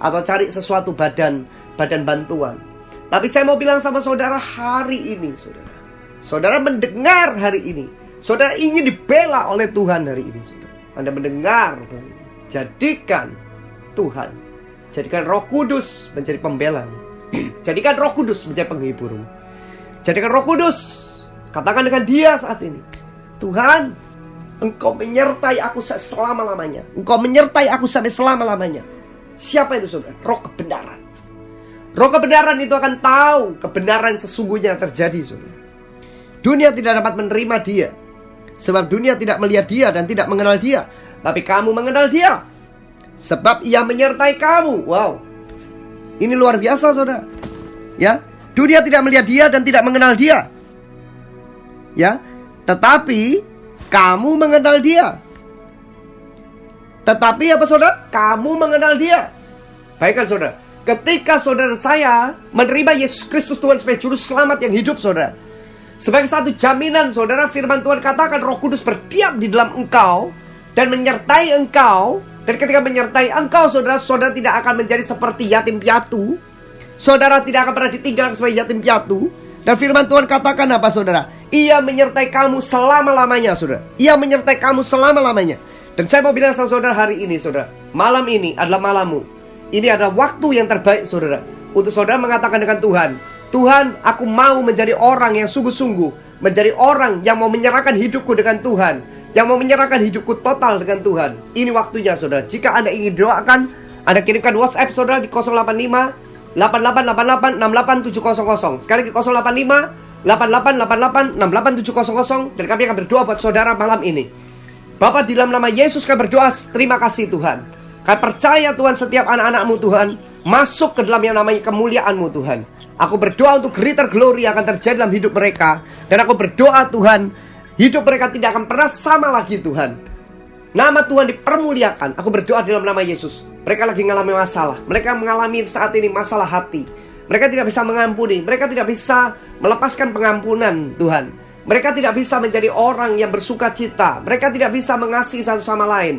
atau cari sesuatu badan bantuan. Tapi saya mau bilang sama saudara hari ini, saudara. Saudara mendengar hari ini. Saudara ingin dibela oleh Tuhan hari ini, saudara. Anda mendengar hari ini. Jadikan Tuhan, jadikan Roh Kudus menjadi pembelamu. Jadikan Roh Kudus menjadi penghiburmu. Jadikan Roh Kudus, katakan dengan Dia saat ini, Tuhan, Engkau menyertai aku selama-lamanya. Engkau menyertai aku sampai selama-lamanya. Siapa itu saudara? Roh kebenaran. Roh kebenaran itu akan tahu kebenaran sesungguhnya yang terjadi, saudara. Dunia tidak dapat menerima Dia, sebab dunia tidak melihat Dia dan tidak mengenal Dia. Tapi kamu mengenal Dia, sebab Ia menyertai kamu. Wow, ini luar biasa, saudara. Ya, dunia tidak melihat Dia dan tidak mengenal Dia. Ya, tetapi kamu mengenal Dia. Tetapi apa saudara? Kamu mengenal Dia. Baikkan saudara, ketika saudara saya menerima Yesus Kristus Tuhan sebagai juru selamat yang hidup, saudara, sebagai satu jaminan, saudara, firman Tuhan katakan Roh Kudus berdiam di dalam engkau dan menyertai engkau. Dan ketika menyertai engkau, saudara, saudara tidak akan menjadi seperti yatim piatu. Saudara tidak akan pernah ditinggalkan sebagai yatim piatu. Dan firman Tuhan katakan apa, saudara? Ia menyertai kamu selama-lamanya, saudara. Ia menyertai kamu selama-lamanya. Dan saya mau bilang sama saudara hari ini, saudara, malam ini adalah malammu. Ini adalah waktu yang terbaik, saudara, untuk saudara mengatakan dengan Tuhan, Tuhan, aku mau menjadi orang yang sungguh-sungguh, menjadi orang yang mau menyerahkan hidupku dengan Tuhan, yang mau menyerahkan hidupku total dengan Tuhan. Ini waktunya, saudara. Jika Anda ingin doakan, Anda kirimkan WhatsApp saudara di 085 8888 68700. Sekali lagi 085 8888 68700. Dan kami akan berdoa buat saudara malam ini. Bapa, di dalam nama Yesus kami berdoa, terima kasih Tuhan. Kami percaya Tuhan, setiap anak-anak-Mu Tuhan masuk ke dalam yang namanya kemuliaan-Mu Tuhan. Aku berdoa untuk greater glory yang akan terjadi dalam hidup mereka. Dan aku berdoa Tuhan, hidup mereka tidak akan pernah sama lagi Tuhan. Nama Tuhan dipermuliakan. Aku berdoa dalam nama Yesus. Mereka lagi mengalami masalah. Mereka mengalami saat ini masalah hati. Mereka tidak bisa mengampuni. Mereka tidak bisa melepaskan pengampunan, Tuhan. Mereka tidak bisa menjadi orang yang bersuka cita. Mereka tidak bisa mengasihi satu sama lain.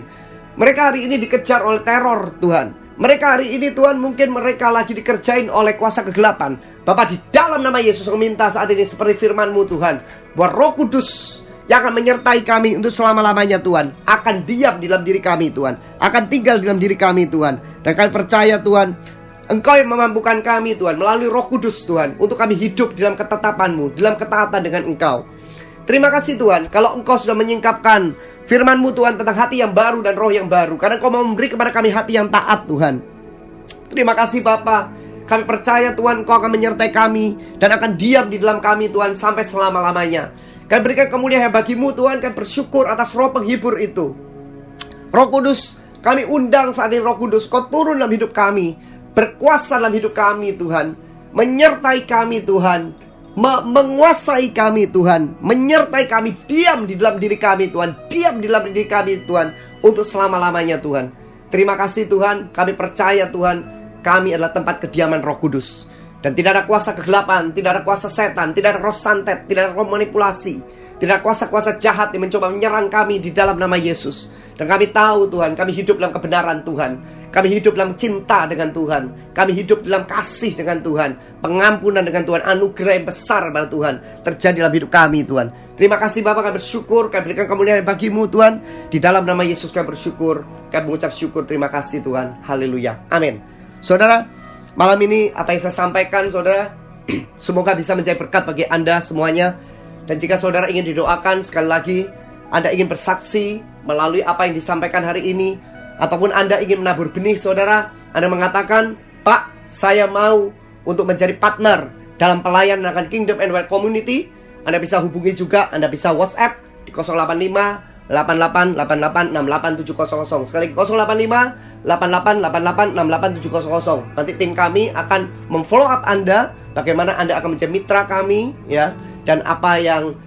Mereka hari ini dikejar oleh teror, Tuhan. Mereka hari ini, Tuhan, mungkin mereka lagi dikerjain oleh kuasa kegelapan. Bapak, di dalam nama Yesus meminta saat ini seperti firman-Mu, Tuhan, bahwa Roh Kudus yang akan menyertai kami untuk selama-lamanya, Tuhan, akan diam di dalam diri kami, Tuhan, akan tinggal di dalam diri kami, Tuhan. Dan kami percaya, Tuhan, Engkau yang memampukan kami, Tuhan, melalui Roh Kudus, Tuhan, untuk kami hidup di dalam ketetapan-Mu, di dalam ketaatan dengan Engkau. Terima kasih, Tuhan, kalau Engkau sudah menyingkapkan firman-Mu, Tuhan, tentang hati yang baru dan roh yang baru, karena Engkau mau memberi kepada kami hati yang taat, Tuhan. Terima kasih, Bapa. Kami percaya, Tuhan, Engkau akan menyertai kami dan akan diam di dalam kami, Tuhan, sampai selama-lamanya. Kami berikan kemuliaan bagi-Mu, Tuhan. Kami bersyukur atas roh penghibur itu. Roh Kudus, kami undang saat ini, Roh Kudus, Kau turun dalam hidup kami, berkuasa dalam hidup kami, Tuhan, menyertai kami, Tuhan, menguasai kami, Tuhan, menyertai kami, diam di dalam diri kami, Tuhan, diam di dalam diri kami, Tuhan, untuk selama-lamanya, Tuhan. Terima kasih, Tuhan. Kami percaya, Tuhan, kami adalah tempat kediaman Roh Kudus, dan tidak ada kuasa kegelapan, tidak ada kuasa setan, tidak ada roh santet, tidak ada roh manipulasi, tidak ada kuasa-kuasa jahat yang mencoba menyerang kami di dalam nama Yesus. Dan kami tahu, Tuhan, kami hidup dalam kebenaran, Tuhan. Kami hidup dalam cinta dengan Tuhan. Kami hidup dalam kasih dengan Tuhan. Pengampunan dengan Tuhan. Anugerah yang besar pada Tuhan terjadi dalam hidup kami, Tuhan. Terima kasih, Bapak. Kami bersyukur. Kami berikan kemuliaan bagi-Mu, Tuhan. Di dalam nama Yesus kami bersyukur. Kami mengucap syukur. Terima kasih, Tuhan. Haleluya. Amin. Saudara, malam ini apa yang saya sampaikan, saudara, semoga bisa menjadi berkat bagi Anda semuanya. Dan jika saudara ingin didoakan, sekali lagi, Anda ingin bersaksi melalui apa yang disampaikan hari ini, ataupun Anda ingin menabur benih, saudara, Anda mengatakan, Pak, saya mau untuk menjadi partner dalam pelayanan akan Kingdom and Wealth Community, Anda bisa hubungi juga, Anda bisa WhatsApp di 085 8888 68700. Sekali lagi 085 8888 68700. Nanti tim kami akan memfollow up Anda, bagaimana Anda akan menjadi mitra kami, ya, dan apa yang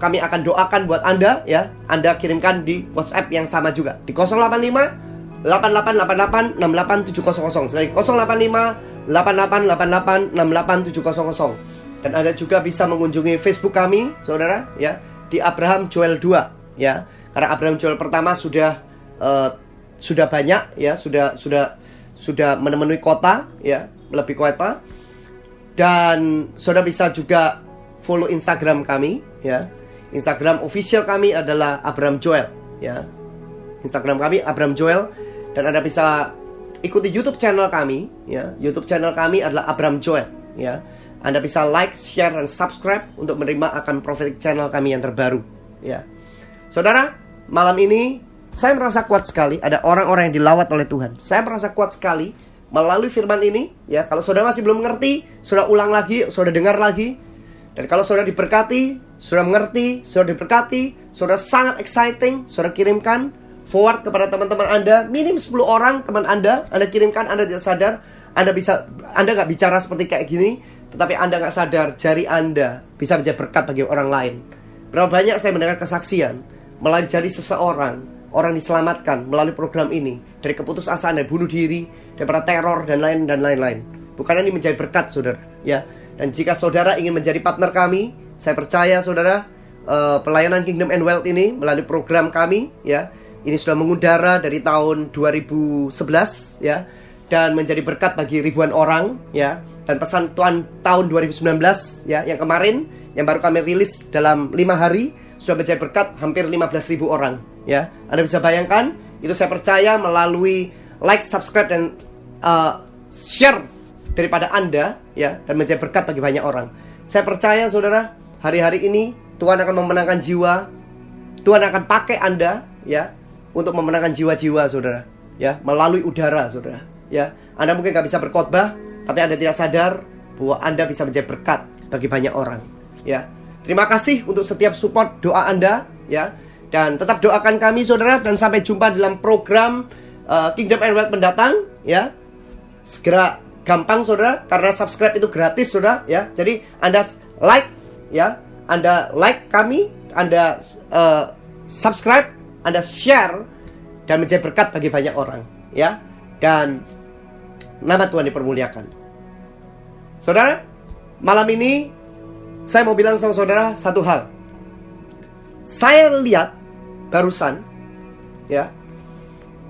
kami akan doakan buat Anda, ya. Anda kirimkan di WhatsApp yang sama juga di 085 8888 68700. Sekali 085 8888 68700. Dan Anda juga bisa mengunjungi Facebook kami, saudara, ya, di Abraham Joel 2, ya. Karena Abraham Joel pertama sudah banyak, ya, sudah memenuhi kota, ya, melebihi kota. Dan saudara bisa juga follow Instagram kami, ya. Instagram official kami adalah Abraham Joel, ya. Instagram kami Abraham Joel. Dan Anda bisa ikuti YouTube channel kami, ya. YouTube channel kami adalah Abraham Joel, ya. Anda bisa like, share, dan subscribe untuk menerima akan prophetic channel kami yang terbaru, ya. Saudara, malam ini saya merasa kuat sekali ada orang-orang yang dilawat oleh Tuhan. Saya merasa kuat sekali melalui firman ini, ya. Kalau saudara masih belum mengerti, saudara ulang lagi, saudara dengar lagi. Dan kalau saudara diberkati, saudara mengerti, saudara diberkati, saudara sangat exciting, saudara kirimkan forward kepada teman-teman Anda, minim 10 orang teman Anda kirimkan. Anda tidak sadar, Anda nggak bicara seperti kayak gini, tetapi Anda nggak sadar jari Anda bisa menjadi berkat bagi orang lain. Berapa banyak saya mendengar kesaksian melalui jari seseorang, orang diselamatkan melalui program ini dari keputusasaan, dari bunuh diri, daripada teror dan lain-lain. Bukan ini menjadi berkat, saudara, ya. Dan jika saudara ingin menjadi partner kami, saya percaya, saudara, pelayanan Kingdom and Wealth ini melalui program kami, ya, ini sudah mengudara dari tahun 2011, ya, dan menjadi berkat bagi ribuan orang, ya. Dan pesan Tuhan tahun 2019, ya, yang kemarin, yang baru kami rilis dalam 5 hari, sudah menjadi berkat hampir 15.000 orang, ya. Anda bisa bayangkan, itu saya percaya melalui like, subscribe, dan share daripada Anda, ya, dan menjadi berkat bagi banyak orang. Saya percaya, saudara, hari-hari ini Tuhan akan memenangkan jiwa. Tuhan akan pakai Anda, ya, untuk memenangkan jiwa-jiwa, saudara, ya, melalui udara, saudara, ya. Anda mungkin gak bisa berkhotbah, tapi Anda tidak sadar bahwa Anda bisa menjadi berkat bagi banyak orang, ya. Terima kasih untuk setiap support doa Anda, ya. Dan tetap doakan kami, saudara, dan sampai jumpa dalam program Kingdom and Wealth mendatang, ya. Segera, gampang, saudara, karena subscribe itu gratis, saudara, ya. Jadi Anda like, ya, Anda like kami, Anda subscribe, Anda share, dan menjadi berkat bagi banyak orang, ya. Dan nama Tuhan dipermuliakan. Saudara, malam ini saya mau bilang sama saudara satu hal. Saya lihat barusan, ya,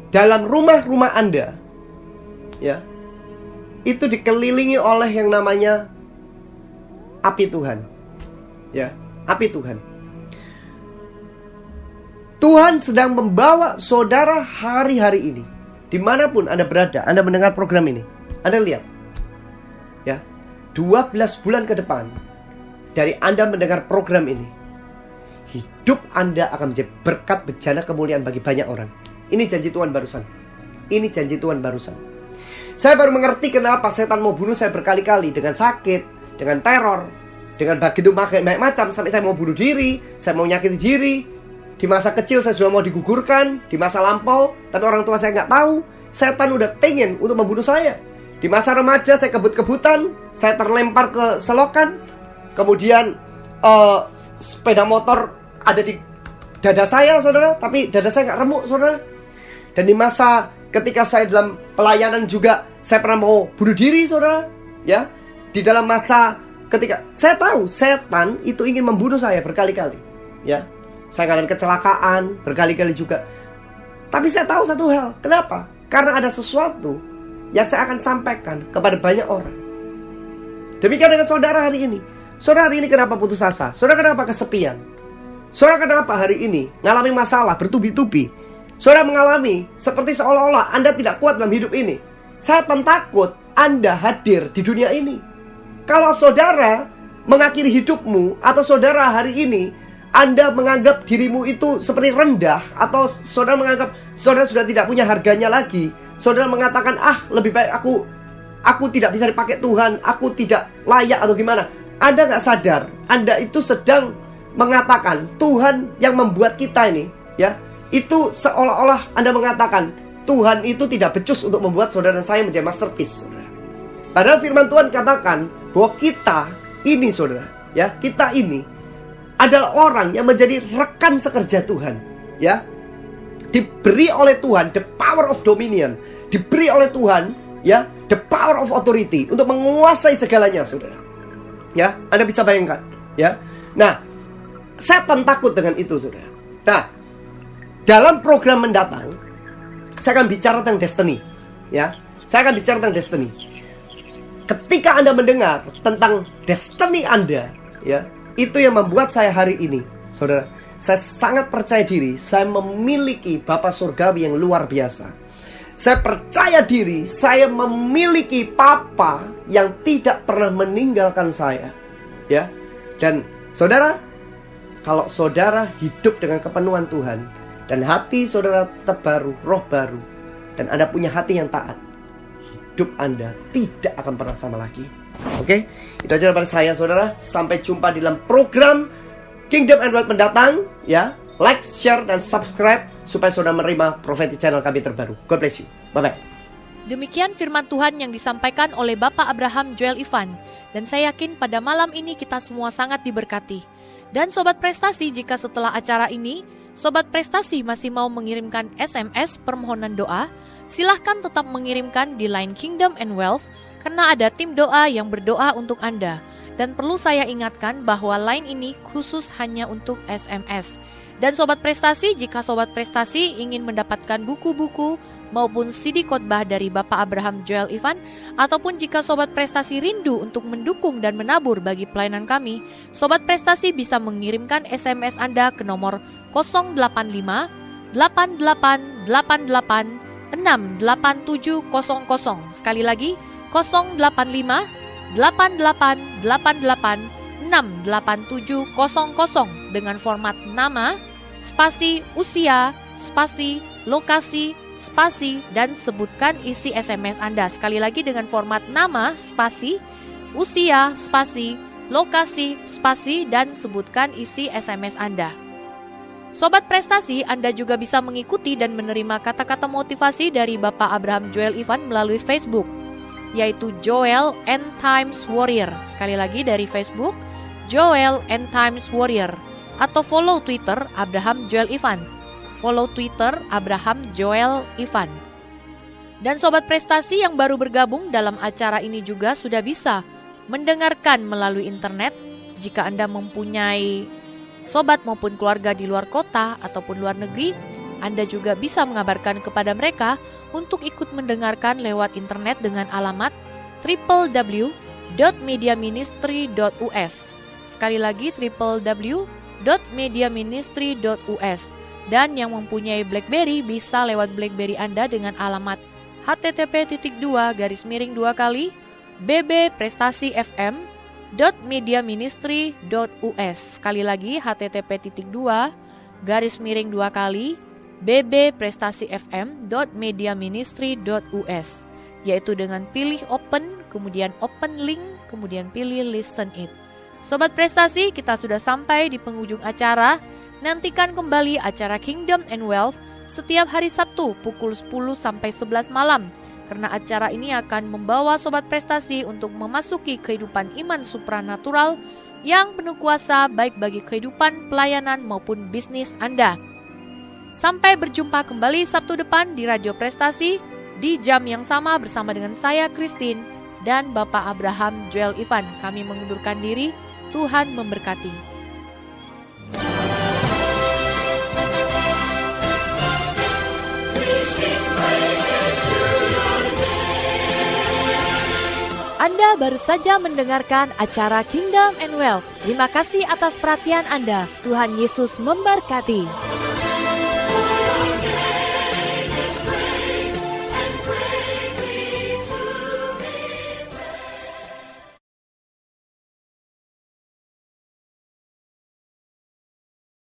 dalam rumah-rumah Anda, ya, itu dikelilingi oleh yang namanya api Tuhan. Ya, api Tuhan. Tuhan sedang membawa saudara hari-hari ini, dimanapun Anda berada, Anda mendengar program ini. Anda lihat, ya, 12 bulan ke depan dari Anda mendengar program ini, hidup Anda akan menjadi berkat, bejana, kemuliaan bagi banyak orang. Ini janji Tuhan barusan. Ini janji Tuhan barusan. Saya baru mengerti kenapa setan mau bunuh saya berkali-kali, dengan sakit, dengan teror, dengan begitu macam, sampai saya mau bunuh diri, saya mau nyakiti diri. Di masa kecil saya sudah mau digugurkan, di masa lampau, tapi orang tua saya nggak tahu. Setan udah pengen untuk membunuh saya. Di masa remaja saya kebut-kebutan, saya terlempar ke selokan, kemudian sepeda motor ada di dada saya, saudara, tapi dada saya nggak remuk, saudara. Dan di masa ketika saya dalam pelayanan juga, saya pernah mau bunuh diri, saudara. Ya, di dalam masa ketika saya tahu setan itu ingin membunuh saya berkali-kali, ya. Saya ngalamin kecelakaan berkali-kali juga. Tapi saya tahu satu hal. Kenapa? Karena ada sesuatu yang saya akan sampaikan kepada banyak orang. Demikian dengan saudara hari ini. Saudara hari ini kenapa putus asa? Saudara kenapa kesepian? Saudara kenapa hari ini ngalami masalah bertubi-tubi? Saudara mengalami seperti seolah-olah Anda tidak kuat dalam hidup ini. Saya takut Anda hadir di dunia ini. Kalau saudara mengakhiri hidupmu, atau saudara hari ini Anda menganggap dirimu itu seperti rendah, atau saudara menganggap saudara sudah tidak punya harganya lagi, saudara mengatakan, lebih baik aku tidak bisa dipakai Tuhan, aku tidak layak atau gimana. Anda gak sadar, Anda itu sedang mengatakan Tuhan yang membuat kita ini, ya, itu seolah-olah Anda mengatakan Tuhan itu tidak becus untuk membuat saudara dan saya menjadi masterpiece, saudara. Padahal firman Tuhan katakan bahwa kita ini, saudara, ya, kita ini adalah orang yang menjadi rekan sekerja Tuhan, ya. Diberi oleh Tuhan the power of dominion, diberi oleh Tuhan, ya, the power of authority untuk menguasai segalanya, saudara. Ya, Anda bisa bayangkan, ya. Nah, setan takut dengan itu, saudara. Nah, dalam program mendatang saya akan bicara tentang destiny, ya. Saya akan bicara tentang destiny. Ketika Anda mendengar tentang destiny Anda, ya, itu yang membuat saya hari ini, saudara, saya sangat percaya diri. Saya memiliki Bapa Surgawi yang luar biasa. Saya percaya diri, saya memiliki Papa yang tidak pernah meninggalkan saya, ya. Dan saudara, kalau saudara hidup dengan kepenuhan Tuhan, dan hati saudara tetap baru, roh baru, dan Anda punya hati yang taat, hidup Anda tidak akan pernah sama lagi. Oke, itu aja dari saya, saudara. Sampai jumpa di dalam program Kingdom and Wealth mendatang, ya. Like, share, dan subscribe supaya saudara menerima Prophetic Channel kami terbaru. God bless you. Bye-bye. Demikian firman Tuhan yang disampaikan oleh Bapak Abraham Joel Ivan. Dan saya yakin pada malam ini kita semua sangat diberkati. Dan Sobat Prestasi, jika setelah acara ini Sobat Prestasi masih mau mengirimkan SMS permohonan doa, silahkan tetap mengirimkan di line Kingdom and Wealth, karena ada tim doa yang berdoa untuk Anda. Dan perlu saya ingatkan bahwa line ini khusus hanya untuk SMS. Dan Sobat Prestasi, jika Sobat Prestasi ingin mendapatkan buku-buku maupun CD khotbah dari Bapak Abraham Joel Ivan, ataupun jika Sobat Prestasi rindu untuk mendukung dan menabur bagi pelayanan kami, Sobat Prestasi bisa mengirimkan SMS Anda ke nomor 085 8888 68700. Sekali lagi, 085 8888 68700 dengan format nama, spasi usia, spasi lokasi, spasi, dan sebutkan isi SMS Anda. Sekali lagi dengan format nama, spasi usia, spasi lokasi, spasi, dan sebutkan isi SMS Anda. Sobat Prestasi, Anda juga bisa mengikuti dan menerima kata-kata motivasi dari Bapak Abraham Joel Ivan melalui Facebook, yaitu Joel End Times Warrior. Sekali lagi dari Facebook, Joel End Times Warrior. Atau follow Twitter Abraham Joel Ivan. Follow Twitter Abraham Joel Ivan. Dan Sobat Prestasi yang baru bergabung dalam acara ini juga sudah bisa mendengarkan melalui internet. Jika Anda mempunyai sobat maupun keluarga di luar kota ataupun luar negeri, Anda juga bisa mengabarkan kepada mereka untuk ikut mendengarkan lewat internet dengan alamat www.mediaministry.us. Sekali lagi www.mediaministry.us. Dan yang mempunyai BlackBerry bisa lewat BlackBerry Anda dengan alamat http://bb-prestasi-fm.mediaministry.us. Sekali lagi http://bb-prestasi-fm.mediaministry.us, yaitu dengan pilih open, kemudian open link, kemudian pilih listen it. Sobat Prestasi, kita sudah sampai di penghujung acara. Nantikan kembali acara Kingdom and Wealth setiap hari Sabtu pukul 10 sampai 11 malam. Karena acara ini akan membawa Sobat Prestasi untuk memasuki kehidupan iman supranatural yang penuh kuasa baik bagi kehidupan, pelayanan maupun bisnis Anda. Sampai berjumpa kembali Sabtu depan di Radio Prestasi di jam yang sama bersama dengan saya Christine dan Bapak Abraham Joel Ivan. Kami mengundurkan diri. Tuhan memberkati. Anda baru saja mendengarkan acara Kingdom and Wealth. Terima kasih atas perhatian Anda. Tuhan Yesus memberkati.